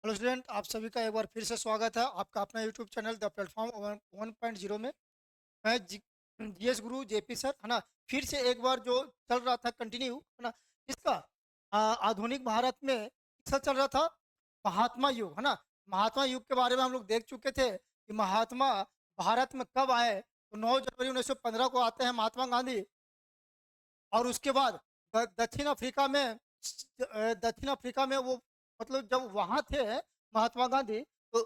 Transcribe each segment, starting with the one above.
Hello student, आप सभी का एक बार फिर से स्वागत है आपका अपना यूट्यूब चैनल द प्लेटफॉर्म 1.0 में। मैं जीएस गुरु जेपी सर, है ना। फिर से एक बार जो चल रहा था कंटिन्यू, है ना। इसका आधुनिक भारत में किसका चल रहा था? महात्मा युग, है ना। महात्मा युग के बारे में हम लोग देख चुके थे कि महात्मा भारत में कब आए। तो 9 जनवरी 1915 को आते हैं महात्मा गांधी। और उसके बाद दक्षिण अफ्रीका में दक्षिण अफ्रीका में वो, मतलब जब वहाँ थे महात्मा गांधी, तो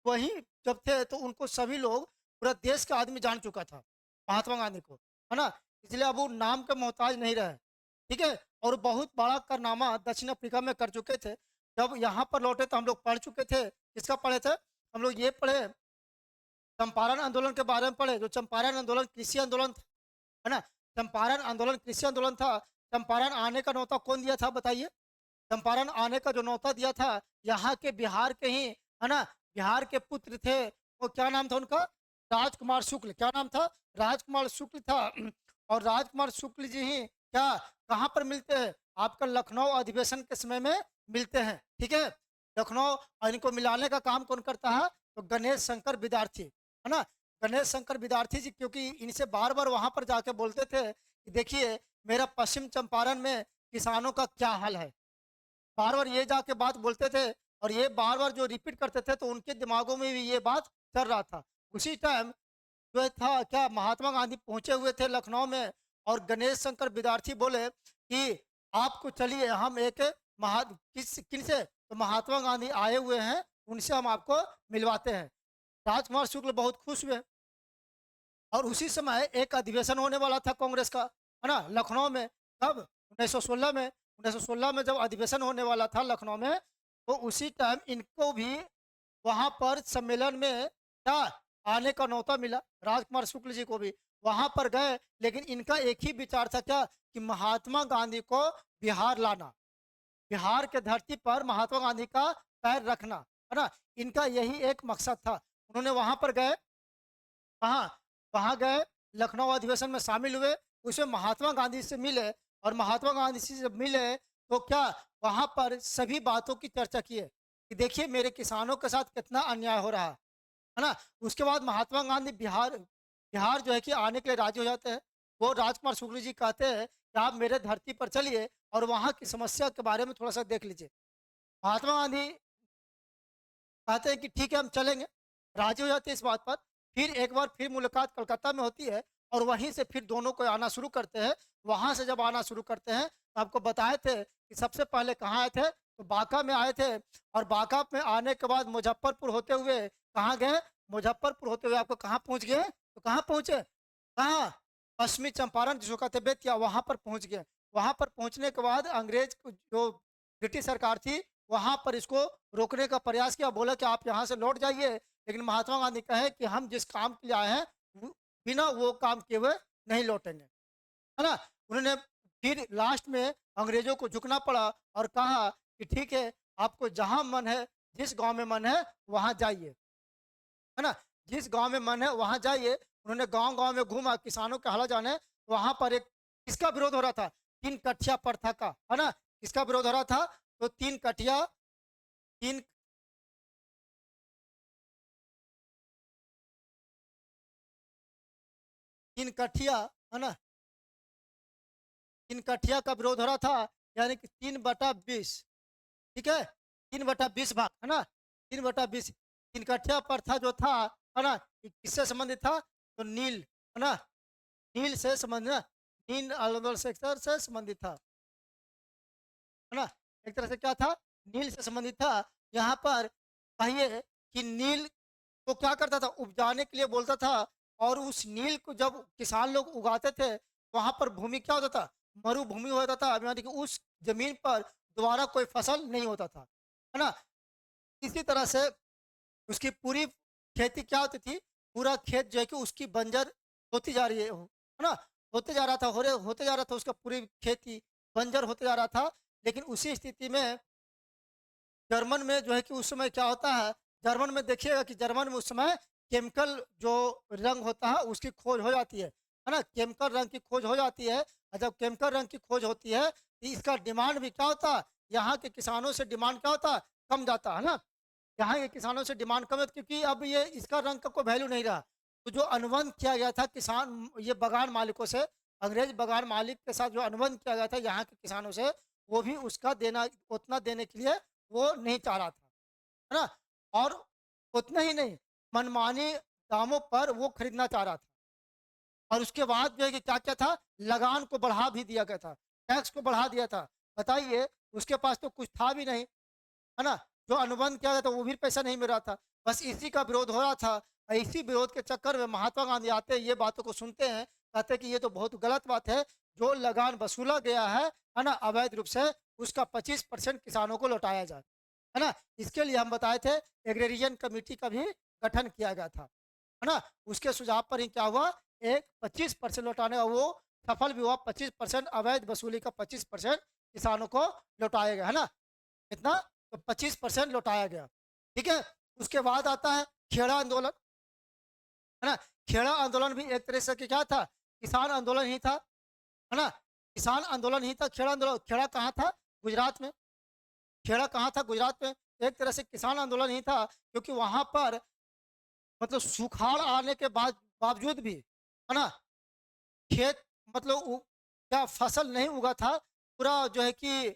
वहीं जब थे तो उनको सभी लोग, पूरा देश का आदमी जान चुका था महात्मा गांधी को, है ना। इसलिए अब वो नाम के मोहताज नहीं रहे। ठीक है। और बहुत बड़ा कारनामा दक्षिण अफ्रीका में कर चुके थे। जब यहाँ पर लौटे तो हम लोग पढ़ चुके थे। किसका पढ़े थे? हम लोग ये पढ़े, चंपारण आंदोलन के बारे में पढ़े। जो चंपारण आंदोलन कृषि आंदोलन था, है ना। चंपारण आंदोलन कृषि आंदोलन था। चंपारण आने का न्योता कौन दिया था बताइए? चंपारण आने का जो न्योता दिया था, यहाँ के बिहार के ही, है ना, बिहार के पुत्र थे। वो क्या नाम था उनका? राजकुमार शुक्ल। क्या नाम था? राजकुमार शुक्ल था। और राजकुमार शुक्ल जी ही क्या, कहाँ पर मिलते हैं? आपका लखनऊ अधिवेशन के समय में मिलते हैं। ठीक है। लखनऊ, और इनको मिलाने का काम कौन करता है? तो गणेश शंकर विद्यार्थी, है ना। गणेश शंकर विद्यार्थी जी, क्योंकि इनसे बार बार वहां पर जाके बोलते थे कि देखिए मेरा पश्चिम चंपारण में किसानों का क्या हाल है। बार बार ये जाके बात बोलते थे, और ये बार बार जो रिपीट करते थे तो उनके दिमागों में भी ये बात चल रहा था। उसी टाइम जो था क्या, महात्मा गांधी पहुंचे हुए थे लखनऊ में। और गणेश शंकर विद्यार्थी बोले कि आपको चलिए हम एक किन से, तो महात्मा गांधी आए हुए हैं, उनसे हम आपको मिलवाते हैं। राजकुमार शुक्ल बहुत खुश हुए। और उसी समय एक अधिवेशन होने वाला था कांग्रेस का, है ना, लखनऊ में। कब? 1916 में। 1916 में जब अधिवेशन होने वाला था लखनऊ में, तो उसी टाइम इनको भी वहां पर सम्मेलन में क्या, आने का न्योता मिला। राजकुमार शुक्ल जी को भी वहां पर गए, लेकिन इनका एक ही विचार था क्या, कि महात्मा गांधी को बिहार लाना, बिहार के धरती पर महात्मा गांधी का पैर रखना, है ना। इनका यही एक मकसद था। उन्होंने वहां पर गए, कहाँ, वहां गए, लखनऊ अधिवेशन में शामिल हुए। उसमें महात्मा गांधी से मिले, और महात्मा गांधी से जब मिले तो क्या, वहां पर सभी बातों की चर्चा किए कि देखिए मेरे किसानों के साथ कितना अन्याय हो रहा है ना। उसके बाद महात्मा गांधी बिहार बिहार जो है कि आने के लिए राजी हो जाते हैं। वो राजकुमार शुक्ल जी कहते हैं कि आप मेरे धरती पर चलिए और वहाँ की समस्या के बारे में थोड़ा सा देख लीजिए। महात्मा गांधी कहते हैं कि ठीक है हम चलेंगे, राजी हो जाते हैं इस बात पर। फिर एक बार फिर मुलाकात कलकत्ता में होती है, और वहीं से फिर दोनों को आना शुरू करते हैं। वहां से जब आना शुरू करते हैं तो आपको बताए थे कि सबसे पहले कहाँ आए थे, तो बांका में आए थे। और बांका में आने के बाद मुजफ्फरपुर होते हुए कहाँ गए? मुजफ्फरपुर होते हुए आपको कहाँ पहुंच गए? तो कहाँ पहुंचे? कहाँ? पश्चिमी चंपारण जिसको कहते बेतिया, वहां पर पहुंच गए। वहां पर पहुंचने के बाद अंग्रेज जो ब्रिटिश सरकार थी, वहां पर इसको रोकने का प्रयास किया। बोला कि आप यहाँ से लौट जाइए, लेकिन महात्मा गांधी कहे कि हम जिस काम के लिए आए हैं बिना वो काम किए हुए नहीं लौटेंगे, है ना। उन्होंने फिर लास्ट में अंग्रेजों को झुकना पड़ा और कहा कि ठीक है, आपको जहां मन है, जिस गांव में मन है वहां जाइए, है ना। जिस गांव में मन है वहां जाइए। उन्होंने गांव गांव में घूमा, किसानों का हाल जाने। वहां पर एक, किसका विरोध हो रहा था? तीन कठिया प्रथा का, है ना। किसका विरोध हो रहा था? तो तीन कठिया, तीन तीन कठिया, है ना, तीन कठिया का विरोध हो रहा था। यानी कि 3/20। ठीक है। 3/20 भाग, है ना। 3/20। तीन कठिया प्रथा जो था, है ना, ये किससे संबंधित था? तो नील, है ना, नील से संबंधित, नील आंदोलन सेक्टर से संबंधित था, है ना। एक तरह से क्या था? नील से संबंधित था। यहाँ पर कहिए कि नील को क्या करता था? उपजाने के लिए बोलता था। और उस नील को जब किसान लोग उगाते थे, वहां पर भूमि क्या होता था? मरुभूमि होता था। यानी कि उस जमीन पर दोबारा कोई फसल नहीं होता था, है ना। इसी तरह से उसकी पूरी खेती क्या होती थी? पूरा खेत जो है कि उसकी बंजर होती जा रही है ना, होते जा रहा था, होते जा रहा था, उसका पूरी खेती बंजर होते जा रहा था। लेकिन उसी स्थिति में जर्मन में जो है कि उस समय क्या होता है, जर्मन में देखिएगा कि जर्मन में उस समय केमिकल जो रंग होता है उसकी खोज हो जाती है ना। केमिकल रंग की खोज हो जाती है। और जब केमिकल रंग की खोज होती है तो इसका डिमांड भी क्या होता है? यहाँ के किसानों से डिमांड क्या होता है? कम जाता है ना, यहाँ ये किसानों से डिमांड कम है क्योंकि अब ये इसका रंग का कोई वैल्यू नहीं रहा। तो जो अनुबंध किया गया था किसान ये बगान मालिकों से, अंग्रेज बगान मालिक के साथ जो अनुबंध किया गया था यहाँ के किसानों से, वो भी उसका देना उतना देने के लिए वो नहीं चाह रहा था, है ना? और उतना ही नहीं, मनमानी दामों पर वो खरीदना चाह रहा था। और उसके बाद जो है कि क्या-क्या था, लगान को बढ़ा भी दिया गया था, टैक्स को बढ़ा दिया था। बताइए, उसके पास तो कुछ था भी नहीं, है ना? जो अनुबंध किया गया था वो भी पैसा नहीं मिल रहा था। बस इसी का विरोध हो रहा था और इसी विरोध के चक्कर में महात्मा गांधी आते हैं, ये बातों को सुनते हैं, कहते हैं कि ये तो बहुत गलत बात है, जो लगान वसूला गया है ना? अवैध रूप से, उसका 25% किसानों को लौटाया जाए, है ना? इसके लिए हम बताए थे एग्रेरियन कमेटी का भी गठन किया गया था, है ना? उसके सुझाव पर ही क्या हुआ, एक 25% लौटाने और वो सफल भी हुआ। 25% अवैध वसूली का 25% किसानों को लौटाया गया, है ना? कितना? तो 25% लौटाया गया। ठीक है? उसके बाद आता है खेड़ा आंदोलन, है ना? खेड़ा आंदोलन भी एक तरह से कि क्या था? किसान आंदोलन ही था, है ना? किसान आंदोलन ही था खेड़ा आंदोलन। खेड़ा कहाँ था? गुजरात में। खेड़ा कहाँ था? गुजरात में। एक तरह से किसान आंदोलन ही था क्योंकि वहाँ पर मतलब सुखाड़ आने के बावजूद भी, है ना? खेत मतलब क्या फसल नहीं उगा था, पूरा जो है कि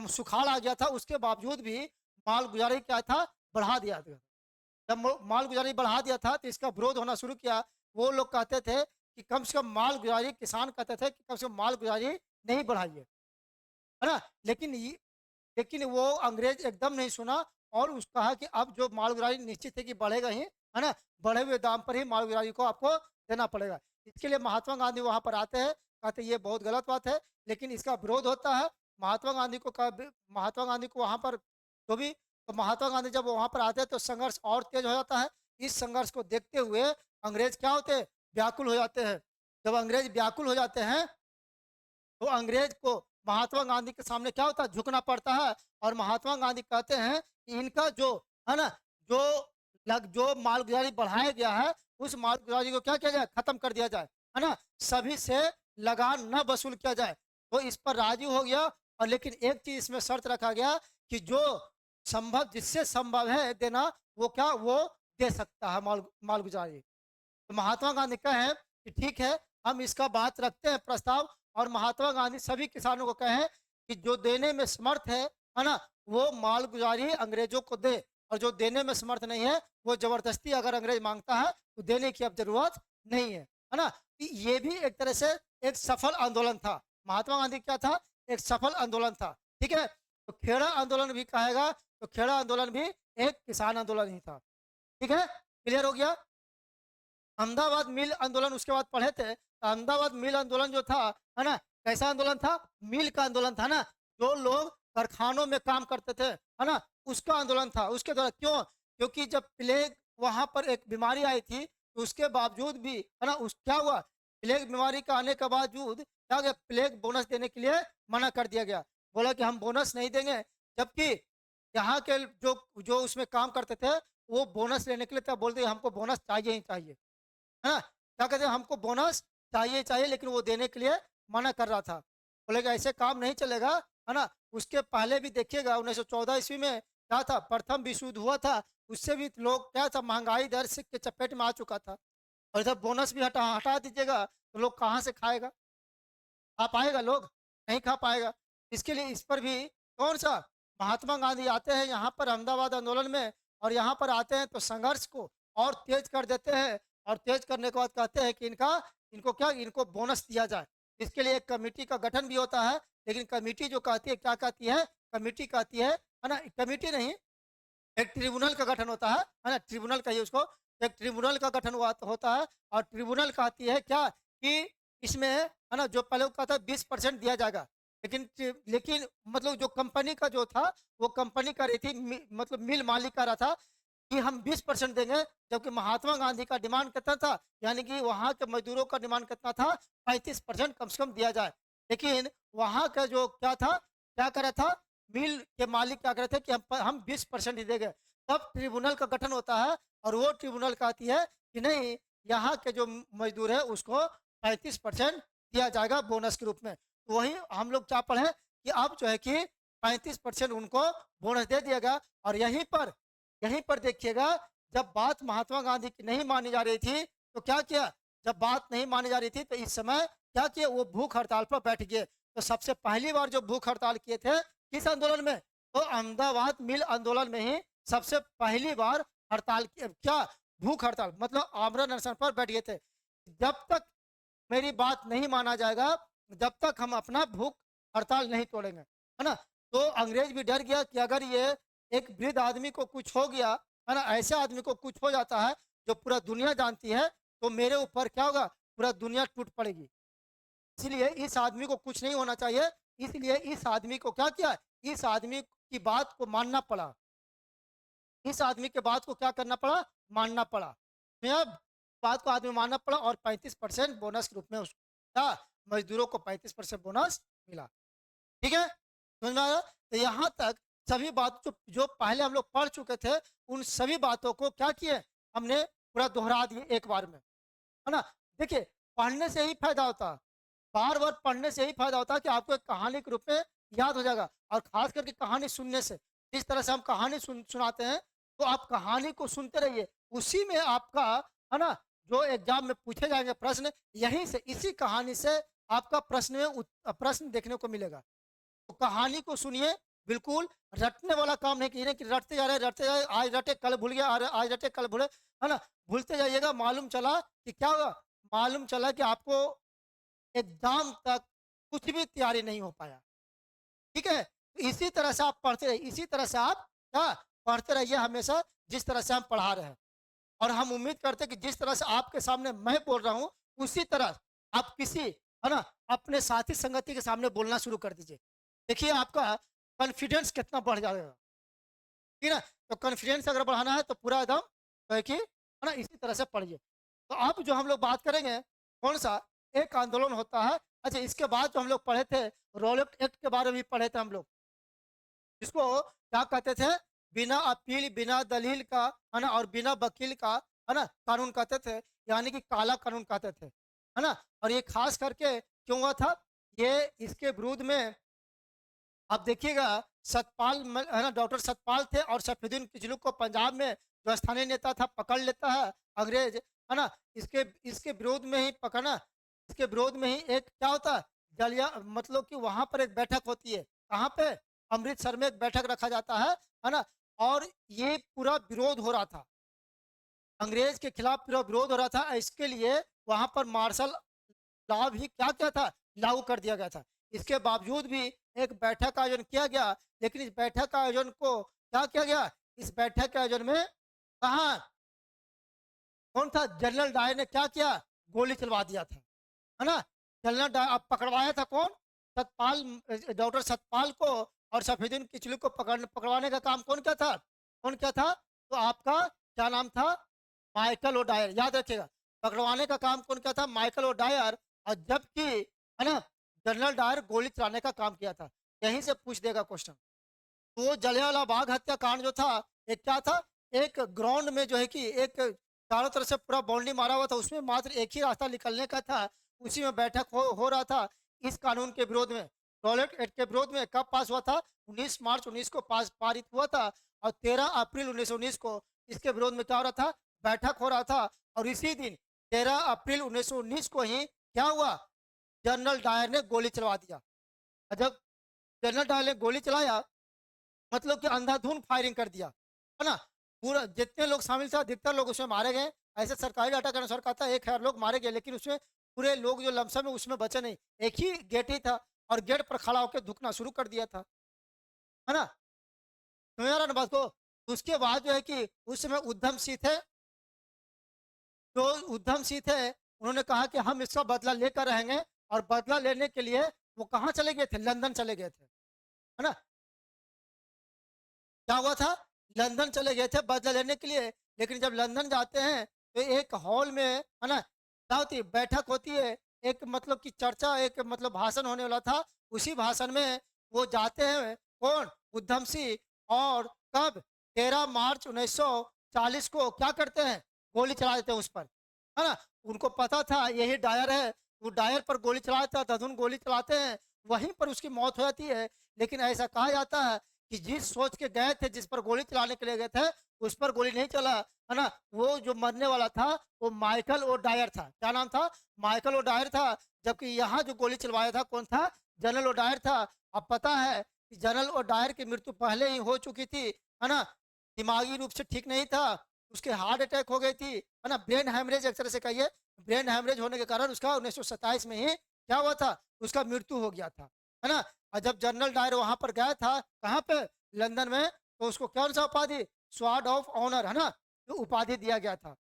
सुखाड़ आ गया था, उसके बावजूद भी माल गुजारी क्या था, बढ़ा दिया था। जब माल गुजारी बढ़ा दिया था तो इसका विरोध होना शुरू किया। वो लोग कहते थे कि कम से कम माल गुजारी, किसान कहते थे कि कम से कम माल गुजारी नहीं बढ़ाइए, है ना? लेकिन वो अंग्रेज एकदम नहीं सुना और उस कहा कि अब जो मालगाड़ी निश्चित है कि बढ़ेगा ही, है ना? बढ़े हुए दाम पर ही मालगाड़ी को आपको देना पड़ेगा। इसके लिए महात्मा गांधी वहाँ पर आते हैं, कहते हैं ये बहुत गलत बात है, लेकिन इसका विरोध होता है। महात्मा गांधी को वहाँ पर जो भी, तो महात्मा गांधी जब वहाँ पर आते हैं तो संघर्ष और तेज हो जाता है। इस संघर्ष को देखते हुए अंग्रेज क्या होते हैं, व्याकुल हो जाते हैं। जब अंग्रेज व्याकुल हो जाते हैं तो अंग्रेज को महात्मा गांधी के सामने क्या होता है, झुकना पड़ता है। और महात्मा गांधी कहते हैं कि इनका जो, है ना, जो जो मालगुजारी बढ़ाया गया है उस मालगुजारी को क्या किया जाए, खत्म कर दिया जाए, है ना? सभी से लगान न वसूल किया जाए। तो इस पर राजी हो गया। और लेकिन एक चीज इसमें शर्त रखा गया कि जो संभव, जिससे संभव है देना, वो क्या, वो दे सकता है मालगुजारी। तो महात्मा गांधी कहे कि ठीक है, हम इसका बात रखते हैं प्रस्ताव। और महात्मा गांधी सभी किसानों को कहें कि जो देने में समर्थ है ना, वो मालगुजारी अंग्रेजों को दे। और जो देने में समर्थ नहीं है वो जबरदस्ती अगर अंग्रेज मांगता है तो देने की अब जरूरत नहीं है ना? ये भी एक तरह से एक सफल आंदोलन था। महात्मा गांधी क्या था, एक सफल आंदोलन था। ठीक है? तो खेड़ा आंदोलन भी कहेगा तो खेड़ा आंदोलन भी एक किसान आंदोलन ही था। ठीक है? क्लियर हो गया? अहमदाबाद मिल आंदोलन उसके बाद पढ़े थे, तो अहमदाबाद मिल आंदोलन जो था, है ना, कैसा आंदोलन था, मिल का आंदोलन था ना, जो लोग कारखानों में काम करते थे, है ना, उसका आंदोलन था। उसके द्वारा क्यों, क्योंकि जब प्लेग वहां पर एक बीमारी आई थी तो उसके बावजूद भी, है ना, उस क्या हुआ, प्लेग बीमारी का आने के बावजूद क्या गया, प्लेग बोनस देने के लिए मना कर दिया गया। बोला कि हम बोनस नहीं देंगे। जबकि यहाँ के जो जो उसमें काम करते थे वो बोनस लेने के लिए तब बोलते हमको बोनस चाहिए ही चाहिए, है ना? क्या कहते हैं, हमको बोनस चाहिए चाहिए, लेकिन वो देने के लिए मना कर रहा था। बोलेगा ऐसे काम नहीं चलेगा, है ना? उसके पहले भी देखिएगा 1914 ईस्वी में क्या था, प्रथम विश्व युद्ध हुआ था। उससे भी लोग क्या था, महंगाई दर से के चपेट में आ चुका था। और इधर बोनस भी हटा हटा दीजिएगा तो लोग कहाँ से खाएगा, खा पाएगा लोग, नहीं खा पाएगा। इसके लिए इस पर भी कौन सा, महात्मा गांधी आते हैं यहाँ पर अहमदाबाद आंदोलन में। और यहाँ पर आते हैं तो संघर्ष को और तेज कर देते हैं। और तेज करने के बाद कहते हैं कि इनको क्या, इनको बोनस दिया जाए। इसके लिए एक कमेटी का गठन भी होता है। लेकिन कमेटी जो कहती है, क्या कहती है, कमेटी कहती है ना, कमेटी नहीं, एक ट्रिब्यूनल का गठन होता है ना, ट्रिब्यूनल कहिए उसको। एक ट्रिब्यूनल का गठन होता है। और ट्रिब्यूनल कहती है क्या कि इसमें, है ना, जो पहले वो कहता है 20% दिया जाएगा। लेकिन मतलब जो कंपनी का जो था, वो कंपनी कर रही थी, मतलब मिल मालिक कर रहा था कि हम 20% देंगे। जबकि महात्मा गांधी का डिमांड कितना था, यानी कि वहाँ के मजदूरों का डिमांड कितना था, 35% कम से कम दिया जाए। लेकिन वहाँ का जो क्या था, क्या कर रहा था, मिल के मालिक क्या कर रहे थे कि हम 20% ही देंगे। तब ट्रिब्यूनल का गठन होता है। और वो ट्रिब्यूनल कहती है कि नहीं, यहाँ के जो मजदूर है उसको 35% दिया जाएगा बोनस के रूप में। तो वही हम लोग क्या पढ़े कि अब जो है कि 35% उनको बोनस दे दिया गया। और यहीं पर देखिएगा, जब बात महात्मा गांधी की नहीं मानी जा रही थी तो क्या किया, जब बात नहीं मानी जा रही थी तो इस समय क्या किया, वो भूख हड़ताल पर बैठ गए। तो सबसे पहली बार जो भूख हड़ताल किए थे किस आंदोलन में, तो अहमदाबाद मिल आंदोलन में ही सबसे पहली बार हड़ताल क्या, भूख हड़ताल मतलब आमरण अनशन पर बैठ गए थे। जब तक मेरी बात नहीं माना जाएगा, जब तक हम अपना भूख हड़ताल नहीं तोड़ेंगे, है ना। तो अंग्रेज भी डर गया कि अगर ये एक वृद्ध आदमी को कुछ हो गया, है ना, ऐसे आदमी को कुछ हो जाता है जो पूरा दुनिया जानती है, तो मेरे ऊपर क्या होगा, पूरा दुनिया टूट पड़ेगी। इसलिए इस आदमी को कुछ नहीं होना चाहिए। इसलिए इस आदमी को क्या किया, इस आदमी की बात को मानना पड़ा। इस आदमी के बात को क्या करना पड़ा, मानना पड़ा। तो यह बात को आदमी मानना पड़ा और 35% बोनस के रूप में उसको क्या, मजदूरों को 35% बोनस मिला। ठीक है, समझ में आया। तो यहाँ तक सभी बात जो जो पहले हम लोग पढ़ चुके थे, उन सभी बातों को क्या किए, हमने पूरा दोहरा दिए एक बार में, है ना। देखिए, पढ़ने से ही फायदा होता है, बार बार पढ़ने से ही फायदा होता है कि आपको एक कहानी के रूप में याद हो जाएगा। और खास करके कहानी सुनने से, जिस तरह से हम कहानी सुनाते हैं, तो आप कहानी को सुनते रहिए, उसी में आपका, है ना, जो एग्जाम में पूछे जाएंगे प्रश्न, यहीं से इसी कहानी से आपका प्रश्न में प्रश्न देखने को मिलेगा। तो कहानी को सुनिए, बिल्कुल रटने वाला काम नहीं कीजिए कि रटते जा रहे, आज रटे कल भूल गया, आज रटे कल भूले, है ना, भूलते जाइएगा। मालूम चला कि क्या होगा, मालूम चला कि आपको एग्जाम तक कुछ भी तैयारी नहीं हो पाया। ठीक है, तो इसी तरह से आप पढ़ते रहिए, इसी तरह से आप क्या पढ़ते रहिए हमेशा, जिस तरह से हम पढ़ा रहे हैं। और हम उम्मीद करते हैं कि जिस तरह से आपके सामने मैं बोल रहा हूँ, उसी तरह आप किसी, है ना, अपने साथी संगति के सामने बोलना शुरू कर दीजिए। देखिए आपका कॉन्फिडेंस कितना बढ़ जाएगा। ठीक है ना, तो कॉन्फिडेंस अगर बढ़ाना है तो पूरा एकदम तो है ना, इसी तरह से पढ़िए। तो अब जो हम लोग बात करेंगे, कौन सा, एक आंदोलन होता है। अच्छा, इसके बाद जो हम लोग पढ़े थे, रॉलेट एक्ट के बारे में भी पढ़े थे हम लोग, जिसको क्या कहते थे, बिना अपील बिना दलील का, है ना, और बिना वकील का, है ना, कानून कहते थे, यानी कि काला कानून कहते थे, है ना। और ये खास करके क्यों हुआ था, ये इसके विरोध में आप देखिएगा, है ना, डॉक्टर सतपाल थे और सैफुद्दीन किचलू को पंजाब में जो स्थानीय नेता था पकड़ लेता है अंग्रेज, है ना। इसके इसके विरोध में ही पकड़ना, इसके विरोध में ही एक क्या होता है, जलिया मतलब कि वहां पर एक बैठक होती है, कहाँ पे, अमृतसर में एक बैठक रखा जाता है ना। और ये पूरा विरोध हो रहा था, अंग्रेज के खिलाफ पूरा विरोध हो रहा था। इसके लिए वहां पर मार्शल लॉ भी क्या क्या था, लागू कर दिया गया था। इसके बावजूद भी एक बैठक का आयोजन किया गया, लेकिन इस बैठक का आयोजन को क्या किया गया, इस बैठक के आयोजन में कहा, कौन था, जनरल डायर ने क्या किया, गोली चलवा दिया था, है ना। जनरल डायर अब पकड़वाया था कौन, सतपाल, डॉक्टर सतपाल को, और सफीदुद्दीन किचलू को पकड़वाने का काम कौन क्या था, कौन क्या था, तो आपका क्या नाम था, माइकल ओडायर, याद रखिएगा। पकड़वाने का काम कौन क्या था, माइकल ओडायर। और जबकि, है ना, जनरल डायर गोली चलाने का काम किया था। यहीं से पूछ देगा क्वेश्चन। तो जलियांवाला बाग हत्याकांड जो था, एक क्या था, एक ग्राउंड में जो है कि एक चारों तरफ से पूरा बाउंड्री मारा हुआ था, उसमें मात्र एक ही रास्ता निकलने का था, उसी में बैठक हो रहा था। इस कानून के विरोध में, टॉयलेट एक्ट के विरोध में कब पास हुआ था, 19 मार्च 19 को पारित हुआ था। और 13 अप्रैल 1919 को इसके विरोध में क्या हो रहा था, बैठक हो रहा था। और इसी दिन 13 अप्रैल 1919 को ही क्या हुआ, जनरल डायर ने गोली चलवा दिया। और जब जनरल डायर ने गोली चलाया, मतलब कि अंधाधुंध फायरिंग कर दिया, है ना। पूरा जितने लोग शामिल थे अधिकतर लोग उसमें मारे गए। ऐसे सरकारी डाटा के अनुसार कहता है 1,000 लोग मारे गए, लेकिन उसमें पूरे लोग जो लमसम है उसमें बचे नहीं। एक ही गेट ही था और गेट पर खड़ा होकर धुकना शुरू कर दिया था, है ना। समझ आ रहा ना बात को। उसके बाद जो है कि उस समय उद्धम सिंह थे, जो उद्धम सिंह थे, उन्होंने कहा कि हम इसका बदला लेकर रहेंगे। और बदला लेने के लिए वो कहाँ चले गए थे, लंदन चले गए थे, है ना। क्या हुआ था, लंदन चले गए थे बदला लेने के लिए। लेकिन जब लंदन जाते हैं तो एक हॉल में, है ना, क्या होती है, बैठक होती है, एक मतलब की चर्चा, एक मतलब भाषण होने वाला था। उसी भाषण में वो जाते हैं, कौन, उद्धम सिंह। और कब, 13 मार्च 1940 को क्या करते हैं, गोली चला देते हैं उस पर, है ना। उनको पता था यही डायर है, वो डायर पर गोली चला देता, धधुन गोली चलाते हैं, वहीं पर उसकी मौत हो जाती है। लेकिन ऐसा कहा जाता है कि जिस सोच के गए थे, जिस पर गोली चलाने के लिए गए थे, उस पर गोली नहीं चला, है ना। वो जो मरने वाला था वो माइकल ओ डायर था। क्या नाम था? माइकल ओ डायर था। जबकि यहाँ जो गोली चलवाया था कौन था? जनरल ओ डायर था। अब पता है कि जनरल ओ डायर की मृत्यु पहले ही हो चुकी थी, है ना। दिमागी रूप से ठीक नहीं था, उसके हार्ट अटैक हो गई थी, है ना। ब्रेन हेमरेज एक तरह से कहिए। ब्रेन हेमरेज होने के कारण उसका 1927 में ही क्या हुआ था? उसका मृत्यु हो गया था, है ना। और जब जनरल डायर वहां पर गया था, कहाँ पे? लंदन में, तो उसको कौन सा उपाधि? स्वार्ड ऑफ ऑनर, है ना, जो उपाधि दिया गया था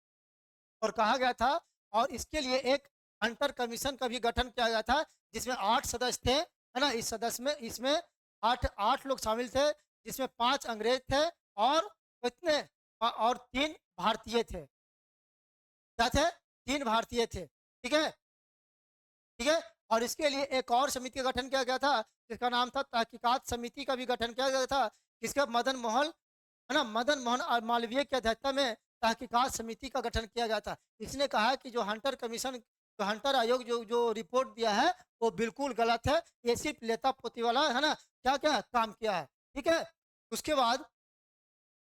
और कहा गया था। और इसके लिए एक हंटर कमीशन का भी गठन किया गया था, जिसमें 8 सदस्य थे, है ना। इस सदस्य में इसमें आठ आठ लोग शामिल थे, जिसमें 5 अंग्रेज थे और कितने? और 3 भारतीय थे। क्या थे? 3 भारतीय थे। ठीक है, ठीक है। और इसके लिए एक और समिति का गठन किया गया था, जिसका नाम था तहकीकात समिति का भी गठन किया गया था। किसका? मदन मोहन, है ना, मदन मोहन और मालवीय की अध्यक्षता में तहकीकात समिति का गठन किया गया था। इसने कहा कि जो हंटर कमीशन, जो हंटर आयोग जो जो रिपोर्ट दिया है वो बिल्कुल गलत है, ये सिर्फ लेता पोती वाला, है ना, क्या क्या काम किया है। ठीक है। उसके बाद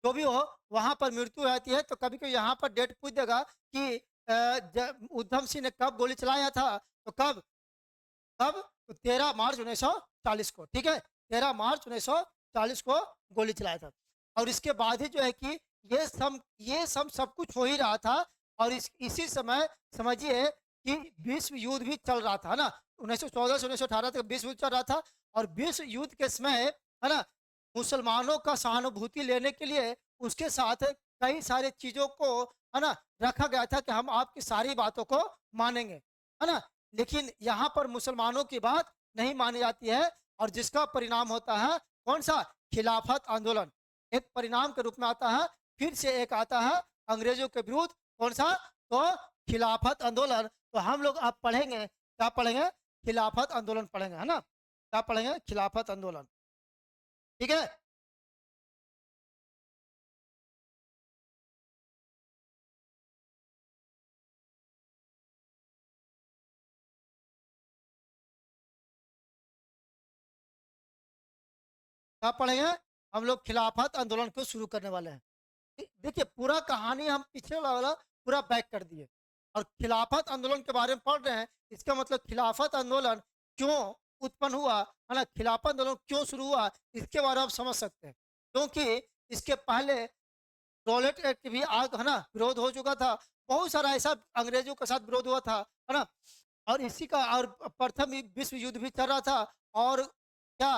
जो भी हो, वहां पर मृत्यु रहती है, तो कभी कभी यहाँ पर डेट पूछ देगा कि उधम सिंह ने कब गोली चलाया था, तो कब? कब? तो 13 मार्च 1940 को। ठीक है, 13 मार्च 1940 को गोली चलाया था। और इसके बाद ही जो है कि ये सब कुछ हो ही रहा था। और इसी समय समझिए कि विश्व युद्ध भी चल रहा था ना। 1914 से 1918 तक विश्व युद्ध चल रहा था। और विश्व युद्ध के समय, है ना, मुसलमानों का सहानुभूति लेने के लिए उसके साथ कई सारे चीजों को, है ना, रखा गया था कि हम आपकी सारी बातों को मानेंगे, है ना। लेकिन यहाँ पर मुसलमानों की बात नहीं मानी जाती है। और जिसका परिणाम होता है कौन सा? खिलाफत आंदोलन एक परिणाम के रूप में आता है। फिर से एक आता है अंग्रेजों के विरुद्ध, कौन सा? तो खिलाफत आंदोलन। तो हम लोग अब पढ़ेंगे, क्या पढ़ेंगे? खिलाफत आंदोलन पढ़ेंगे, है ना। क्या पढ़ेंगे? खिलाफत आंदोलन। ठीक है। क्या पढ़ेंगे? हम लोग खिलाफत आंदोलन को शुरू करने वाले हैं। देखिए, पूरा कहानी हम पिछले वाला पूरा बैक कर दिए और खिलाफत आंदोलन के बारे में पढ़ रहे हैं। इसका मतलब खिलाफत आंदोलन क्यों उत्पन्न हुआ, है ना, खिलाफत आंदोलन क्यों शुरू हुआ, इसके बारे में आप समझ सकते हैं। क्योंकि इसके पहले रॉलेट एक्ट भी आग, है ना, विरोध हो चुका था। बहुत सारा ऐसा अंग्रेजों के साथ विरोध हुआ था, है ना। और इसी का और प्रथम विश्व युद्ध भी चल रहा था। और क्या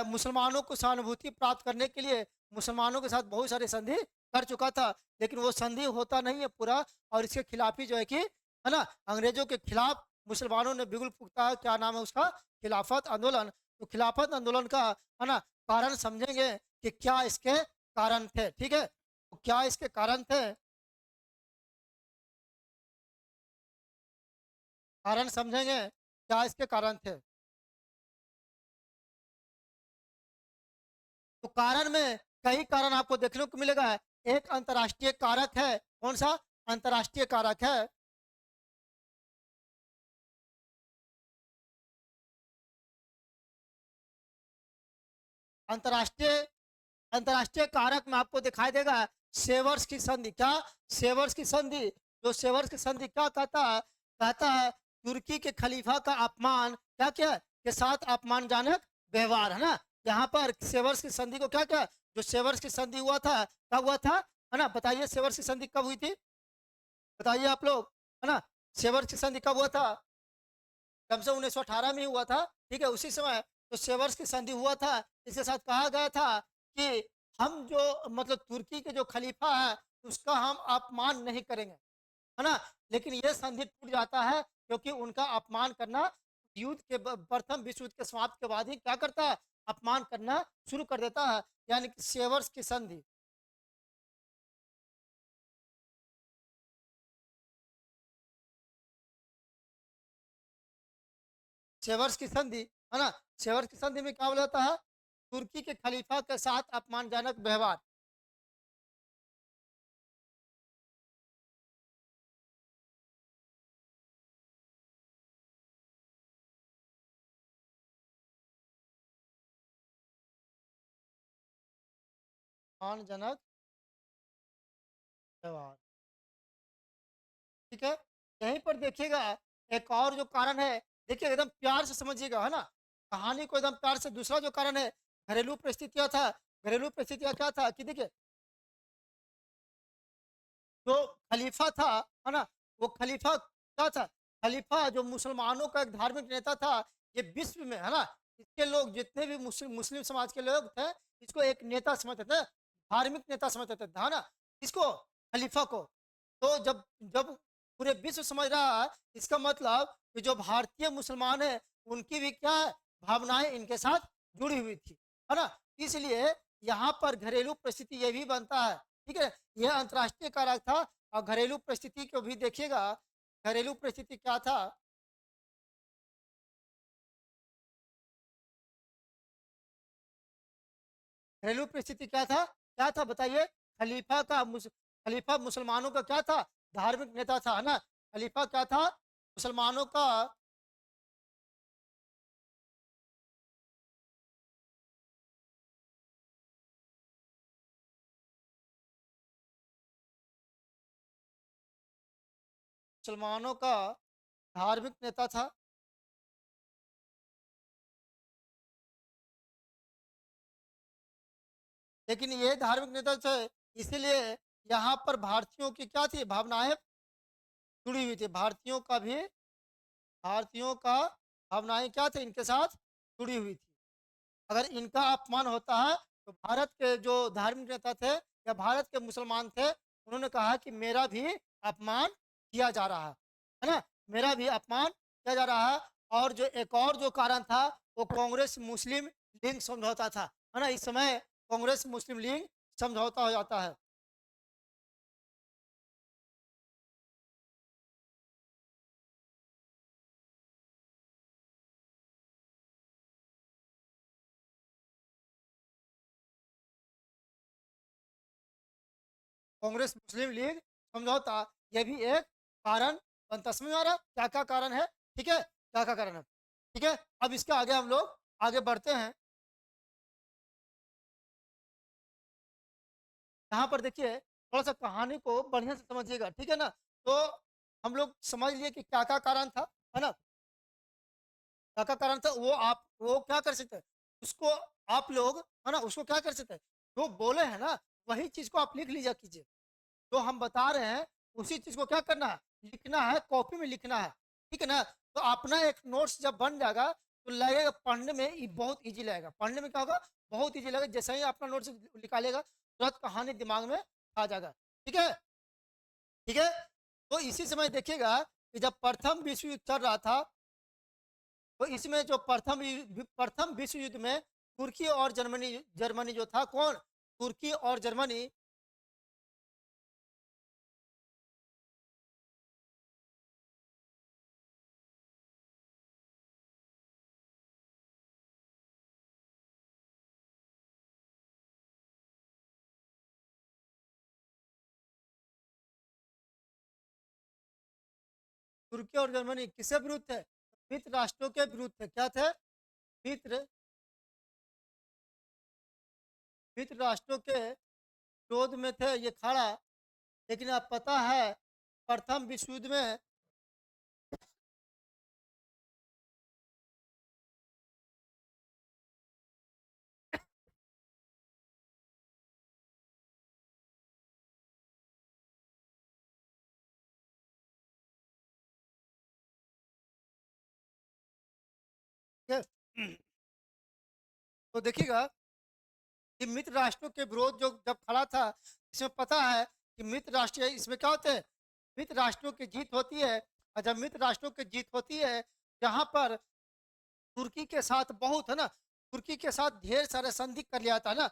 मुसलमानों को सहानुभूति प्राप्त करने के लिए मुसलमानों के साथ बहुत सारे संधि कर चुका था। लेकिन वो संधि होता नहीं है पूरा। और इसके खिलाफ ही जो है कि, है ना, अंग्रेजों के खिलाफ मुसलमानों ने बिगुल फूंका है। क्या नाम है उसका? खिलाफत आंदोलन। तो खिलाफत आंदोलन का, है ना, कारण समझेंगे कि क्या इसके कारण थे। ठीक है, तो क्या इसके कारण थे? कारण समझेंगे क्या इसके कारण थे। तो कारण में कई कारण आपको देखने को मिलेगा। एक अंतर्राष्ट्रीय कारक है। कौन सा? अंतर्राष्ट्रीय कारक है। अंतर्राष्ट्रीय अंतर्राष्ट्रीय कारक में आपको दिखाई देगा सेवर्स की संधि। क्या? सेवर्स की संधि। जो सेवर्स की संधि क्या कहता है? कहता है तुर्की के खलीफा का अपमान, क्या क्या के साथ अपमानजनक व्यवहार, है ना। यहाँ पर सेवर्स की संधि को क्या क्या, जो सेवर्स की संधि हुआ था, कब हुआ था, है ना, बताइए सेवर्स की संधि कब हुई थी? बताइए आप लोग, है ना। सेवर्स की संधि कब हुआ था? कम से 1918 में ही हुआ था। ठीक है, उसी समय तो सेवर्स की संधि हुआ था। इसके साथ कहा गया था कि हम जो मतलब तुर्की के जो खलीफा है उसका हम अपमान नहीं करेंगे, है ना। लेकिन ये संधि टूट जाता है क्योंकि उनका अपमान करना युद्ध के प्रथम विश्व युद्ध के समाप्त के बाद ही क्या करता है? अपमान करना शुरू कर देता है, यानी कि सेवर्स की संधि। सेवर्स की संधि, है ना। सेवर्स की संधि में क्या बोला जाता है? तुर्की के खलीफा के साथ अपमानजनक व्यवहार। सम्मानजनक व्यवहार। ठीक है? यहीं पर देखिएगा एक और जो कारण है, देखिए एकदम प्यार से समझिएगा, है ना? कहानी को एकदम प्यार से दूसरा जो कारण है, घरेलू परिस्थितियाँ था। घरेलू परिस्थितियाँ क्या था कि देखिए, जो खलीफा था, है ना? वो खलीफा क्या था? खलीफा जो मुसलमानों का एक धार्मिक नेता था, ये विश्व में, है ना? इसके लोग जितने भी मुस्लिम समाज के लोग थे, इसको एक नेता समझते थे, धार्मिक नेता समझते थे, है ना? इसको, खलीफा को। तो जब जब पूरे विश्व समझ रहा है, इसका मतलब कि जो भारतीय मुसलमान हैं, उनकी भी क्या है? भावनाएँ इनके साथ जुड़ी हुई थी, है ना? इसलिए यहाँ पर घरेलू परिस्थिति ये भी बनता है, ठीक है? यह अंतर्राष्ट्रीय कारक था और घरेलू परिस्थिति को भी देखिएगा, घरेलू परिस्थिति क्या था? घरेलू परिस्थिति क्या था? क्या था बताइए? खलीफा मुसलमानों का क्या था? धार्मिक नेता था, है ना? खलीफा क्या था? मुसलमानों का मुसलमानों का धार्मिक नेता था। लेकिन ये धार्मिक नेता थे, इसीलिए यहाँ पर भारतीयों की क्या थी? भावनाएँ जुड़ी हुई थी। भारतीयों का भावनाएँ क्या थी? इनके साथ जुड़ी हुई थी। अगर इनका अपमान होता है तो भारत के जो धार्मिक नेता थे या भारत के मुसलमान थे, उन्होंने कहा कि मेरा भी अपमान किया जा रहा है ना? मेरा भी अपमान किया जा रहा है। और जो एक और जो कारण था, वो कांग्रेस मुस्लिम लीग समझौता था, है ना? इस समय कांग्रेस मुस्लिम लीग समझौता हो जाता है। कांग्रेस मुस्लिम लीग समझौता, ये भी एक कारण बनता। समझ में आ रहा है क्या क्या कारण है? ठीक है, क्या क्या कारण है? ठीक है, अब इसके आगे हम लोग आगे बढ़ते हैं। यहाँ पर देखिए, थोड़ा सा कहानी को बढ़िया से समझिएगा, ठीक है ना? तो हम लोग समझ लिए कि क्या क्या कारण था, है ना? क्या क्या कारण था, वो क्या कर सकते हैं, उसको आप लोग, है ना, उसको क्या कर सकते हैं, जो बोले हैं ना, वही चीज को आप लिख लीजिए कीजिए। जो हम बता रहे हैं उसी चीज को क्या करना है, लिखना है, कॉपी में लिखना है। ठीक है ना? तो अपना एक नोट्स जब बन जाएगा तो लगेगा पढ़ने में ये बहुत इजी लगेगा। पढ़ने में क्या होगा, बहुत इजी लगेगा। जैसे ही अपना नोट्स निकालेगा, तुरंत कहानी दिमाग में आ जाएगा। ठीक है? ठीक है? तो इसी समय देखिएगा कि जब प्रथम विश्व युद्ध चल रहा था, तो इसमें जो प्रथम विश्व युद्ध में तुर्की और जर्मनी जर्मनी जो था, कौन, तुर्की और जर्मनी, तुर्की और जर्मनी किसके विरुद्ध थे? मित्र राष्ट्रों के विरुद्ध थे। क्या थे? मित्र मित्र राष्ट्रों के विरोध में थे ये खड़ा। लेकिन अब पता है, प्रथम विश्व युद्ध में तो देखिएगा कि मित्र राष्ट्रों के विरोध जो जब खड़ा था, इसमें पता है कि मित्र राष्ट्र, इसमें क्या होते हैं, मित्र राष्ट्रों की जीत होती है। और जब मित्र राष्ट्रों की जीत होती है, जहाँ पर तुर्की के साथ बहुत, है ना, तुर्की के साथ ढेर सारे संधि कर लिया था ना।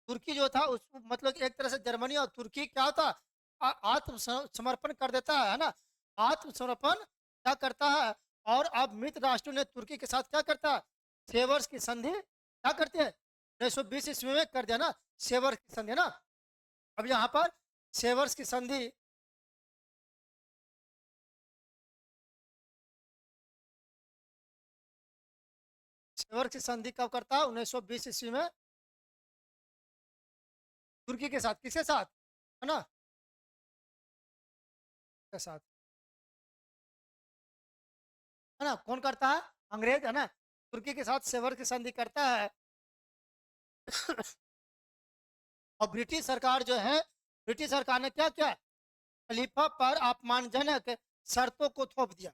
तुर्की जो था, उस मतलब एक तरह से जर्मनी और तुर्की क्या था, आत्मसमर्पण कर देता है ना? आत्मसमर्पण क्या करता है? और अब मित्र राष्ट्रों ने तुर्की के साथ क्या करता है, सेवर्स की संधि क्या करते हैं, 1920 ईस्वी में कर दिया ना, सेवर्स की संधि ना। अब यहाँ पर सेवर्स की संधि, सेवर्स की संधि कब करता है, 1920 ईस्वी में। तुर्की के साथ, किसके साथ, है ना, के साथ, है ना, कौन करता है, अंग्रेज, है ना, तुर्की के साथ सेवर की संधि करता है। और ब्रिटिश सरकार जो है, ब्रिटिश सरकार ने क्या किया, खलीफा पर अपमानजनक शर्तों को थोप दिया।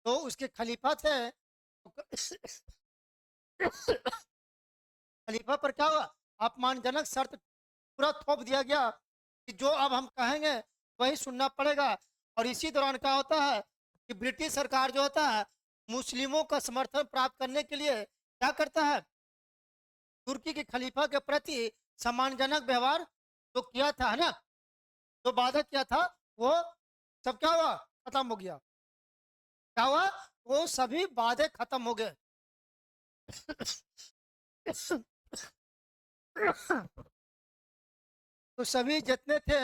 तो उसके खलीफा थे, खलीफा पर क्या हुआ, अपमानजनक शर्त पूरा थोप दिया गया कि जो अब हम कहेंगे वही सुनना पड़ेगा। और इसी दौरान क्या होता है कि ब्रिटिश सरकार जो होता है मुस्लिमों का समर्थन प्राप्त करने के लिए क्या करता है, तुर्की के खलीफा के प्रति सम्मानजनक व्यवहार जो किया था, है ना, जो वादा किया था, वो सब क्या हुआ, खत्म हो गया। क्या हुआ, वो सभी वादे खत्म हो गए। तो सभी जितने थे,